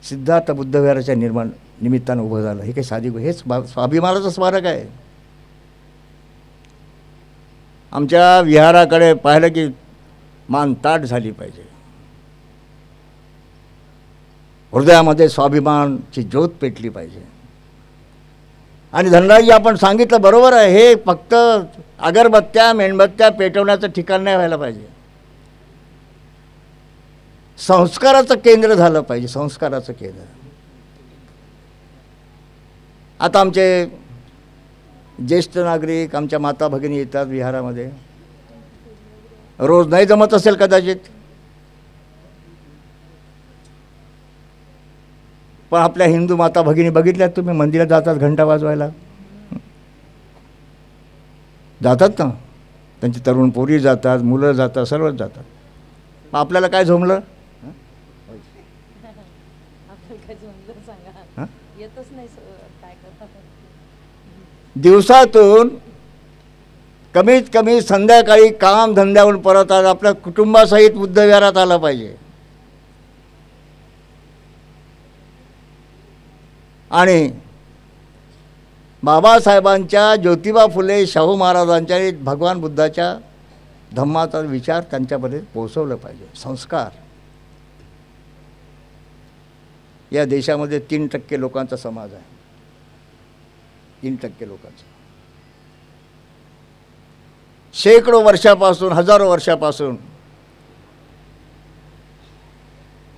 Speaker 13: सिद्धार्थ बुद्धविहाराच्या निमित्तानं उभं झालं. हे काही साधी हेच स्वाभिमानाचं स्मारक आहे. आमच्या विहाराकडे पाहिलं की मान ताट झाली पाहिजे, हृदयामध्ये स्वाभिमानची ज्योत पेटली पाहिजे. आणि धनराजी आपण सांगितलं बरोबर आहे, हे फक्त अगरबत्त्या मेणबत्त्या पेटवण्याचं ठिकाण नाही व्हायला पाहिजे, संस्काराचं केंद्र झालं पाहिजे, संस्काराचं केंद्र. आता आमचे ज्येष्ठ नागरिक, आमच्या माता भगिनी येतात विहारामध्ये, रोज नाही जमत असेल कदाचित, पण आपल्या हिंदू माता भगिनी बघितल्यात तुम्ही, मंदिरात जातात घंटा वाजवायला, जातात ना, त्यांची तरुण पोरी जातात, मुलं जातात, सर्वच जातात. मग आपल्याला काय झोंबलं? दिवसातून कमीत कमी संध्याकाळी काम धंद्यावरून परत आला आपल्या कुटुंबासहित बुद्धविहारात आला पाहिजे. आणि बाबासाहेबांच्या, ज्योतिबा फुले, शाहू महाराजांच्या, भगवान बुद्धाच्या धम्माचा विचार त्यांच्यापर्यंत पोहोचवलं पाहिजे. संस्कार. या देशामध्ये 3% लोकांचा समाज आहे, 3% लोकांचा. शेकडो वर्षापासून, हजारो वर्षापासून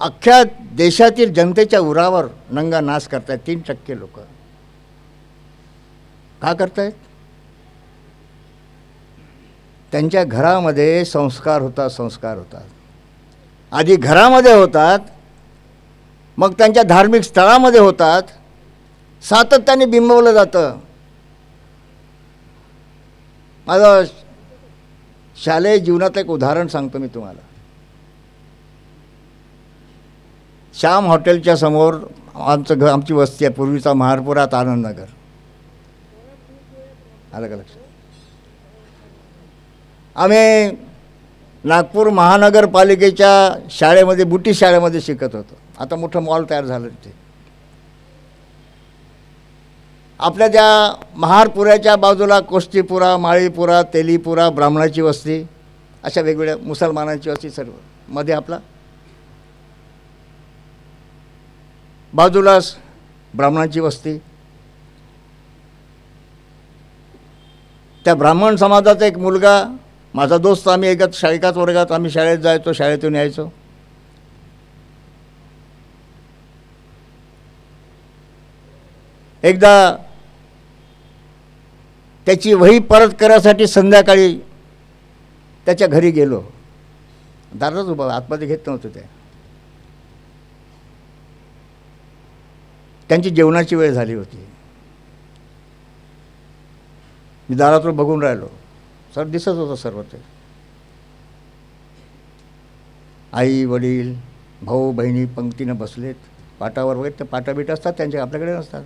Speaker 13: अख्ख्या देशातील जनतेच्या उरावर नंगा नाच करतायत 3% लोक. का करतायत? त्यांच्या घरामध्ये संस्कार होतात, संस्कार होतात. आधी घरामध्ये होतात, मग त्यांच्या धार्मिक स्थळामध्ये होतात, सातत्याने बिंबवलं जातं. माझं शालेय जीवनात एक उदाहरण सांगतो मी तुम्हाला. श्याम हॉटेलच्या समोर आमचं घर, आमची वस्ती आहे, पूर्वीचा महारपुरात आनंदनगर. आलं का लक्षात? आम्ही नागपूर महानगरपालिकेच्या शाळेमध्ये, बुटी शाळेमध्ये शिकत होतो. आता मोठं मॉल तयार झालं तिथे. आपल्या त्या महारपुऱ्याच्या बाजूला कोष्टीपुरा, माळीपुरा, तेलीपुरा, ब्राह्मणाची वस्ती, अशा वेगवेगळ्या मुसलमानांची वस्ती, सर्व मध्ये आपला बाजूलाच ब्राह्मणांची वस्ती. त्या ब्राह्मण समाजाचा एक मुलगा, माझा दोस्त, आम्ही एकाच वर्गात आम्ही शाळेत जायचो, शाळेतून यायचो. एकदा त्याची वही परत करण्यासाठी संध्याकाळी त्याच्या घरी गेलो. दारातच उभा, आतमध्ये घेत नव्हतं ते. त्यांची जेवणाची वेळ झाली होती. मी दारातून बघून राहिलो, सर दिसत होतं सर्व ते. आई वडील भाऊ बहिणी पंक्तीनं बसलेत पाटावर वगैरे. ते पाटाबीट असतात त्यांचे, आपल्याकडे नसतात.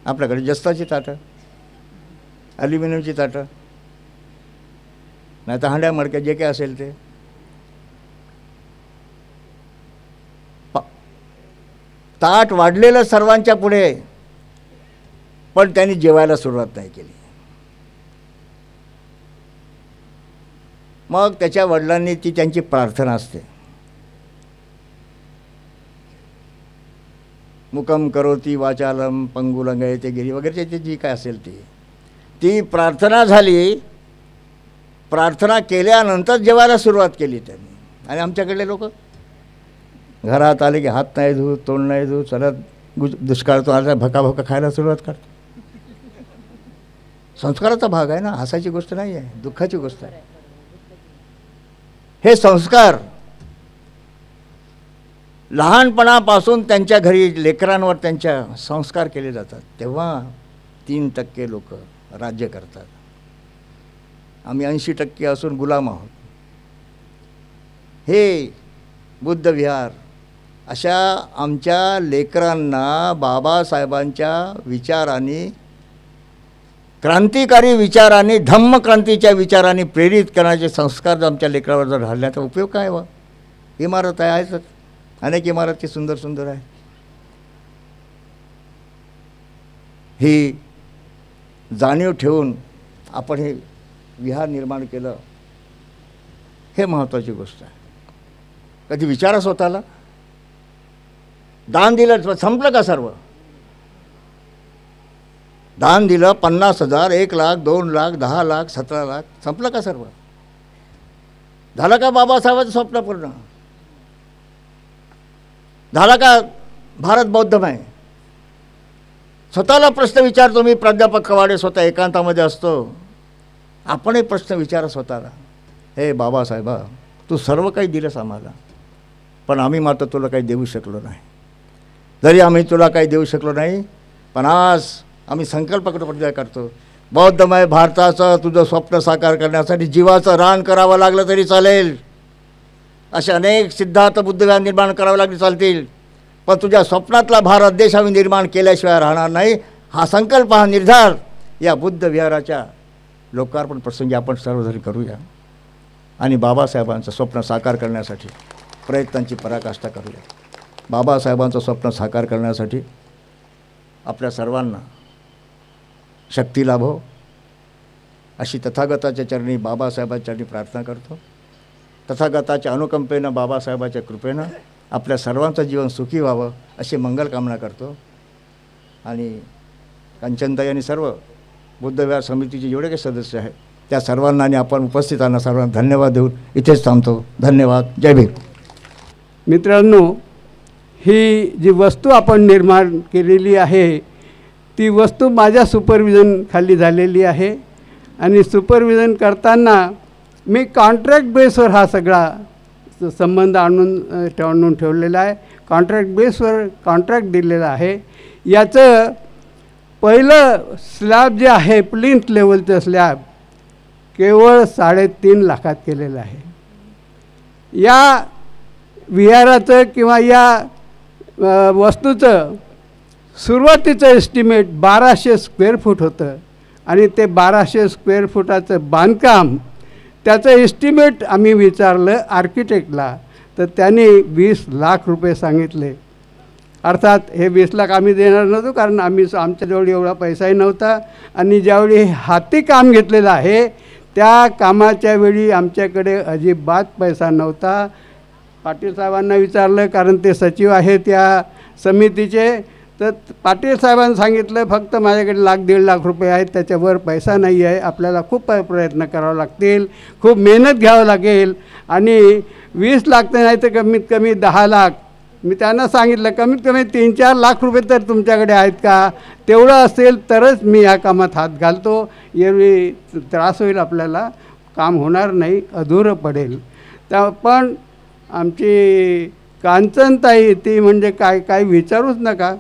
Speaker 13: आपल्याकडे जस्ताची ताटं, ॲल्युमिनियमची ताटं, नाही तर हांड्या मडक्या, जे काय असेल ते. ताट वाढलेलं सर्वांच्या पुढे, पण त्यांनी जेवायला सुरुवात नाही केली. मग त्याच्या वडिलांनी, ती त्यांची प्रार्थना असते, मुकम करोती वाचालम पंगुलंगयते गिरी वगैरे, ते जी काय असेल ती प्रार्थना झाली. प्रार्थना केल्यानंतर जेवायला सुरुवात केली त्यांनी. आणि आमच्याकडले लोक घरात आले की हात नाही धुत, तोंड नाही धुत, चलत दुष्काळ तो आला, भका खायला सुरुवात करतो. संस्काराचा भाग आहे ना, हसायची गोष्ट नाही आहे, दुःखाची गोष्ट आहे. हे संस्कार लहानपणापासून त्यांच्या घरी लेकरांवर त्यांच्या संस्कार केले जातात, तेव्हा 3% लोक राज्य करतात. आम्ही 80% असून गुलाम आहोत. हे बुद्ध विहार अशा आमच्या लेकरांना बाबासाहेबांच्या विचारांनी, क्रांतिकारी विचारांनी, धम्मक्रांतीच्या विचारांनी प्रेरित करण्याचे संस्कार जर आमच्या लेकरावर जर घालले तर उपयोग काय व? इमारत आहेच, अनेक इमारती सुंदर सुंदर आहे. ही जाणीव ठेवून आपण हे विहार निर्माण केलं, हे महत्त्वाची गोष्ट आहे. कधी विचारा स्वतःला, दान दिलं संपलं का सर्व? दान दिलं 50,000, 1 लाख, 2 लाख, 10 लाख, 17 लाख, संपलं का सर्व? झालं का बाबासाहेबांचं स्वप्न पूर्ण? झाला का भारत बौद्धमय? स्वतःला प्रश्न विचारतो मी, प्राध्यापक कवाडे स्वतः एकांतामध्ये असतो. आपणही प्रश्न विचारा स्वतःला, हे बाबासाहेबा तू सर्व काही दिलंस आम्हाला, पण आम्ही मात्र तुला काही देऊ शकलो नाही. जरी आम्ही तुला काही देऊ शकलो नाही, पण आज आम्ही संकल्प करतो, बौद्धमय भारताचं तुझं स्वप्न साकार करण्यासाठी जीवाचं रान करावं लागलं तरी चालेल. असे अनेक सिद्धार्थ बुद्धविहार निर्माण करावे लागले चालतील, पण तुझ्या स्वप्नातला भारत देश आम्ही निर्माण केल्याशिवाय राहणार नाही. हा संकल्प, हा निर्धार या बुद्ध विहाराच्या लोकार्पण प्रसंगी आपण सर्वजण करूया आणि बाबासाहेबांचं स्वप्न साकार करण्यासाठी प्रयत्नांची पराकाष्ठा करूया. बाबासाहेबांचं स्वप्न साकार करण्यासाठी आपल्या सर्वांना शक्ती लाभो अशी तथागताच्या चरणी बाबासाहेबांच्या चरणी प्रार्थना करतो. तथागताच्या अनुकंपेनं, बाबासाहेबाच्या कृपेनं आपल्या सर्वांचं जीवन सुखी व्हावं अशी मंगल कामना करतो. आणि कांचनताई आणि सर्व बुद्धविहार समितीचे जेवढे काही सदस्य आहेत त्या सर्वांना आणि आपण उपस्थितांना सर्वांना धन्यवाद देऊन इथेच थांबतो. धन्यवाद. जय भीम.
Speaker 14: मित्रांनो, ही जी वस्तू आपण निर्माण केलेली आहे ती वस्तू माझ्या सुपरविजन खाली झालेली आहे आणि सुपरविजन करताना मी कॉन्ट्रॅक्ट बेसवर हा सगळा संबंध आणून ठेवलेला आहे. कॉन्ट्रॅक्ट बेसवर कॉन्ट्रॅक्ट दिलेला आहे. याचं पहिलं स्लॅब जे आहे, प्लिंथ लेवलचं स्लॅब, केवळ 3.5 लाखात केलेलं आहे. या विहाराचं किंवा या वस्तूचं सुरुवातीचं एस्टिमेट 1200 स्क्वेअर फूट होतं आणि ते 1200 स्क्वेअर फुटाचं बांधकाम, त्याचं एस्टिमेट आम्ही विचारलं आर्किटेक्टला, तर त्यांनी 20 लाख रुपये सांगितले. अर्थात हे 20 लाख आम्ही देणार नव्हतो, कारण आमच्याजवळ एवढा पैसाही नव्हता. आणि ज्यावेळी हाती काम घेतलेलं आहे त्या कामाच्या वेळी आमच्याकडे अजिबात पैसा नव्हता. पाटील साहेबांना विचारलं, कारण ते सचिव आहेत त्या समितीचे, तर पाटील साहेबांनी सांगितलं फक्त माझ्याकडे 1-1.5 लाख रुपये आहेत, त्याच्यावर पैसा नाही आहे, आपल्याला खूप प्रयत्न करावे लागतील, खूप मेहनत घ्यावं लागेल आणि 20 लाख नाही तर कमीत कमी 10 लाख. मी त्यांना सांगितलं कमीत कमी 3-4 लाख रुपये तर तुमच्याकडे आहेत का, तेवढं असेल तरच मी ह्या कामात हात घालतो, एवढी त्रास होईल, आपल्याला काम होणार नाही, अधुरं पडेल. पण आमची कांचनताई ती म्हणजे काय विचारूच नका,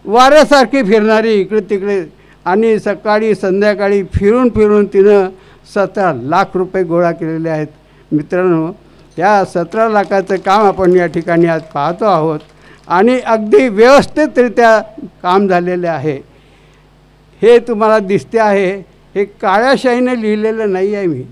Speaker 14: वाऱ्यासारखी फिरणारी इकडे तिकडे, आणि सकाळी संध्याकाळी फिरून तिनं 17 लाख रुपये गोळा केलेले आहेत. मित्रांनो, या 17 लाखाचं काम आपण या ठिकाणी आज पाहतो आहोत आणि अगदी व्यवस्थितरित्या काम झालेले आहे. हे तुम्हाला दिसते आहे, हे काळ्या शाईने लिहिलेलं नाही आहे. मी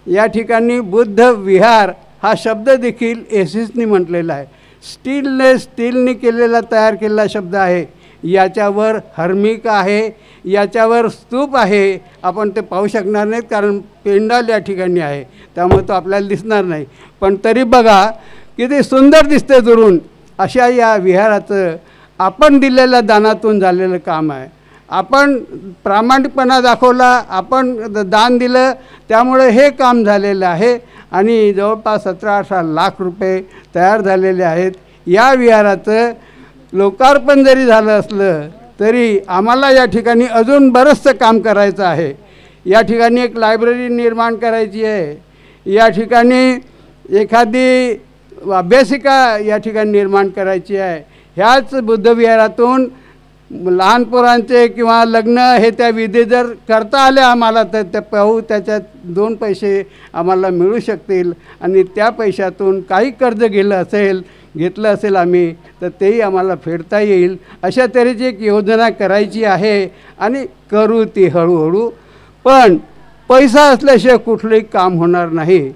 Speaker 14: या ठिकाणी बुद्ध विहार हा शब्द देखील एसिसनी म्हटलेला आहे. स्टीलने केलेला तयार केलेला शब्द आहे. याच्यावर हर्मिका आहे, याच्यावर स्तूप आहे. आपण ते पाहू शकणार नाहीत कारण पेंडाल या ठिकाणी आहे, त्यामुळे तो आपल्याला दिसणार नाही. पण तरी बघा किती सुंदर दिसते दुरून. अशा या विहाराचं आपण दिलेल्या दानातून झालेलं काम आहे. आपण प्रामाणिकपणा दाखवला, आपण दान दिलं, त्यामुळे हे काम झालेलं आहे आणि जवळपास 17-18 लाख रुपये तयार झालेले आहेत. या विहाराचं लोकार्पण जरी झालं असलं तरी आम्हाला या ठिकाणी अजून बरंचसं काम करायचं आहे. या ठिकाणी एक लायब्ररी निर्माण करायची आहे. या ठिकाणी एखादी अभ्यासिका या ठिकाणी निर्माण करायची आहे. ह्याच बुद्धविहारातून लहान पोरांचे किंवा लग्न हे त्या विधी जर करता आल्या आम्हाला तर त्या पाहू, त्याच्यात 2 पैसे आम्हाला मिळू शकतील आणि त्या पैशातून काही कर्ज घेतलं असेल आम्ही तर तेही आम्हाला फेडता येईल. अशा तऱ्हेची एक योजना करायची आहे आणि करू ती हळूहळू. पण पैसा असल्याशिवाय कुठलंही काम होणार नाही.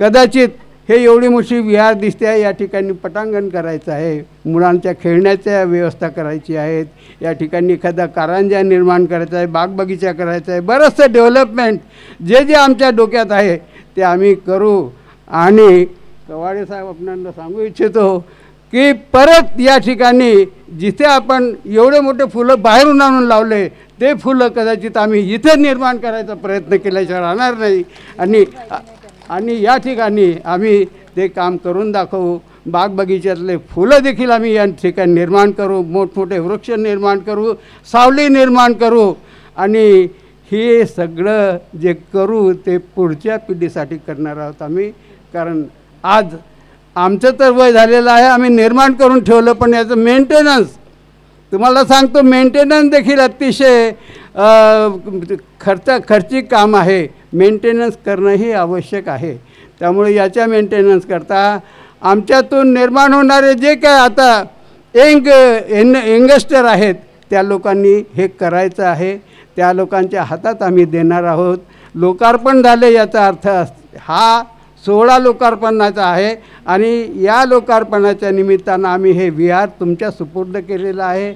Speaker 14: कदाचित हे एवढी मोठी विहार दिसते आहे, या ठिकाणी पटांगण करायचं आहे, मुलांच्या खेळण्याच्या व्यवस्था करायची आहेत, या ठिकाणी एखादा कारंजा निर्माण करायचा आहे, बागबगीचा करायचा आहे, बरंचसं डेव्हलपमेंट जे आमच्या डोक्यात आहे ते आम्ही करू. आणि कवाडे साहेब आपल्याला सांगू इच्छितो की परत या ठिकाणी जिथे आपण एवढे मोठे फुलं बाहेरून आणून लावले ते फुलं कदाचित आम्ही इथे निर्माण करायचा प्रयत्न केल्याशिवाय राहणार नाही. आणि या ठिकाणी आम्ही ते काम करून दाखवू. बाग बगीच्यातले फुलं देखील आम्ही या ठिकाणी निर्माण करू, मोठमोठे वृक्ष निर्माण करू, सावली निर्माण करू. आणि हे सगळं जे करू ते पुढच्या पिढीसाठी करणार आहोत आम्ही. कारण आज आमचं तर वय झालेलं आहे, आम्ही निर्माण करून ठेवलं, पण याचं मेंटेनन्स तुम्हाला सांगतो, मेंटेनन्स देखील अतिशय खर्चिक काम आहे. मेंटेनन्स करणंही आवश्यक आहे. त्यामुळे याच्या मेंटेनन्स करता आमच्यातून निर्माण होणारे जे काय आता यंगस्टर आहेत त्या लोकांनी हे करायचं आहे. त्या लोकांच्या हातात आम्ही देणार आहोत. लोकार्पण झाले याचा अर्थ हा सोहळा लोकार्पणाचा आहे आणि या लोकार्पणाच्या निमित्तानं आम्ही हे विहार तुमच्या सुपूर्द केलेलं आहे.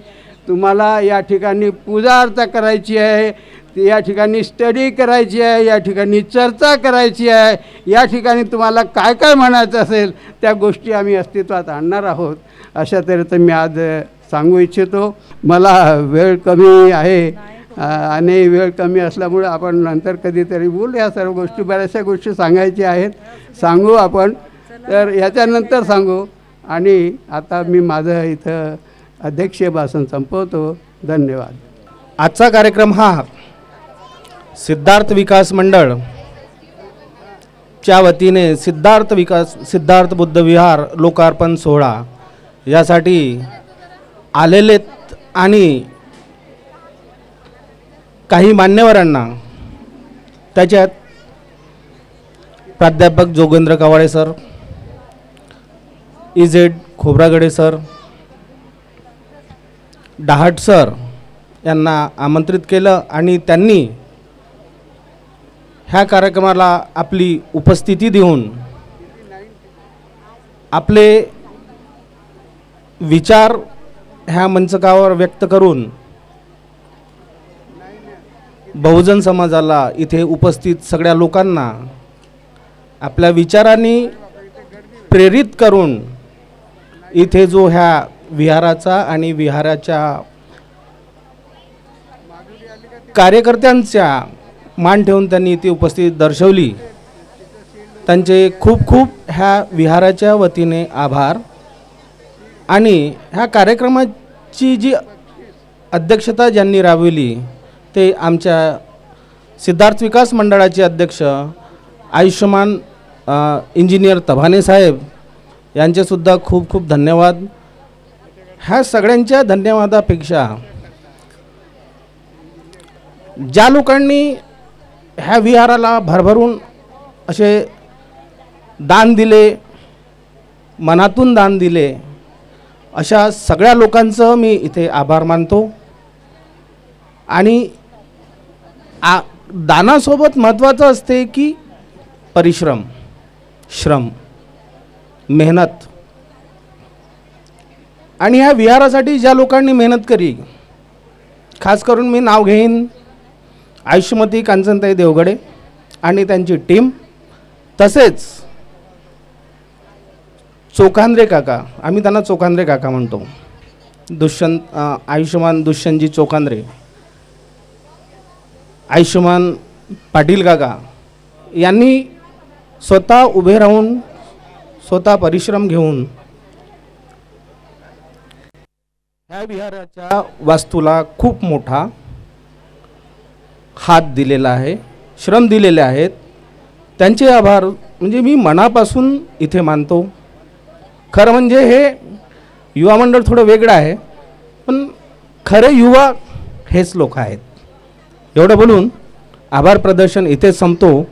Speaker 14: तुम्हाला या ठिकाणी पूजा अर्चा करायची आहे, या ठिकाणी स्टडी करायची आहे, या ठिकाणी चर्चा करायची आहे, या ठिकाणी तुम्हाला काय काय म्हणायचं असेल त्या गोष्टी आम्ही अस्तित्वात आणणार आहोत. अशा तऱ्हेचं मी आज सांगू इच्छितो. मला वेळ कमी आहे आणि वेळ कमी असल्यामुळे आपण नंतर कधीतरी बोलू. या सर्व गोष्टी बऱ्याचशा गोष्टी सांगायच्या आहेत, सांगू आपण, तर याच्यानंतर सांगू. आणि आता मी माझं इथं अध्यक्षीय भाषण संपवतो. धन्यवाद.
Speaker 15: आजचा कार्यक्रम हा सिद्धार्थ विकास मंडळ च्या वतीने सिद्धार्थ बुद्ध विहार लोकार्पण सोहळा यासाठी आलेलेत आणि काही मान्यवरांना त्याच्यात प्राध्यापक जोगेंद्र कवाळे सर, इजेड खोब्रागडे सर, डहाट सर यांना आमंत्रित केलं आणि त्यांनी ह्या कार्यक्रमाला आपली उपस्थिती देऊन आपले विचार ह्या मंचकावर व्यक्त करून बहुजन समाजाला, इथे उपस्थित सगळ्या लोकांना आपल्या विचारांनी प्रेरित करून इथे जो ह्या विहाराचा आणि विहाराच्या कार्यकर्त्यांचा मान ठेवून त्यांनी इथे उपस्थिती दर्शवली. त्यांचे खूप खूप ह्या विहाराच्या वतीने आभार. आणि ह्या कार्यक्रमाची जी अध्यक्षता ज्यांनी राबविली ते आमच्या सिद्धार्थ विकास मंडळाचे अध्यक्ष आयुष्यमान इंजिनियर तभाने साहेब यांचेसुद्धा खूप खूप धन्यवाद. ह्या सगळ्यांच्या धन्यवादापेक्षा ज्या लोकांनी ह्या विहाराला भरभरून असे दान दिले, मनातून दान दिले, अशा सगळ्या लोकांचं मी इथे आभार मानतो. आणि दानासोबत महत्त्वाचं असते की परिश्रम, श्रम, मेहनत. आणि ह्या विहारासाठी ज्या लोकांनी मेहनत केली, खास करून मी नाव घेईन आयुष्यमती कांचनताई देवगडे आणि त्यांची टीम, तसेच चोखांद्रे काका, आम्ही त्यांना चोखांद्रे काका म्हणतो, आयुष्यमान दुष्यंतजी चोखांद्रे, आयुष्यमान पाटील काका यांनी स्वतः उभे राहून, स्वतः परिश्रम घेऊन ह्या विहाराच्या वास्तूला खूप मोठा हात दिलेला आहे, श्रम दिलेले आहेत. त्यांचे आभार म्हणजे मी मनापासून इथे मानतो. खरं म्हणजे हे युवा मंडळ थोडं वेगळं आहे, पण खरे युवा हेच लोक आहेत. एवढं बोलून आभार प्रदर्शन इथेच संपतो.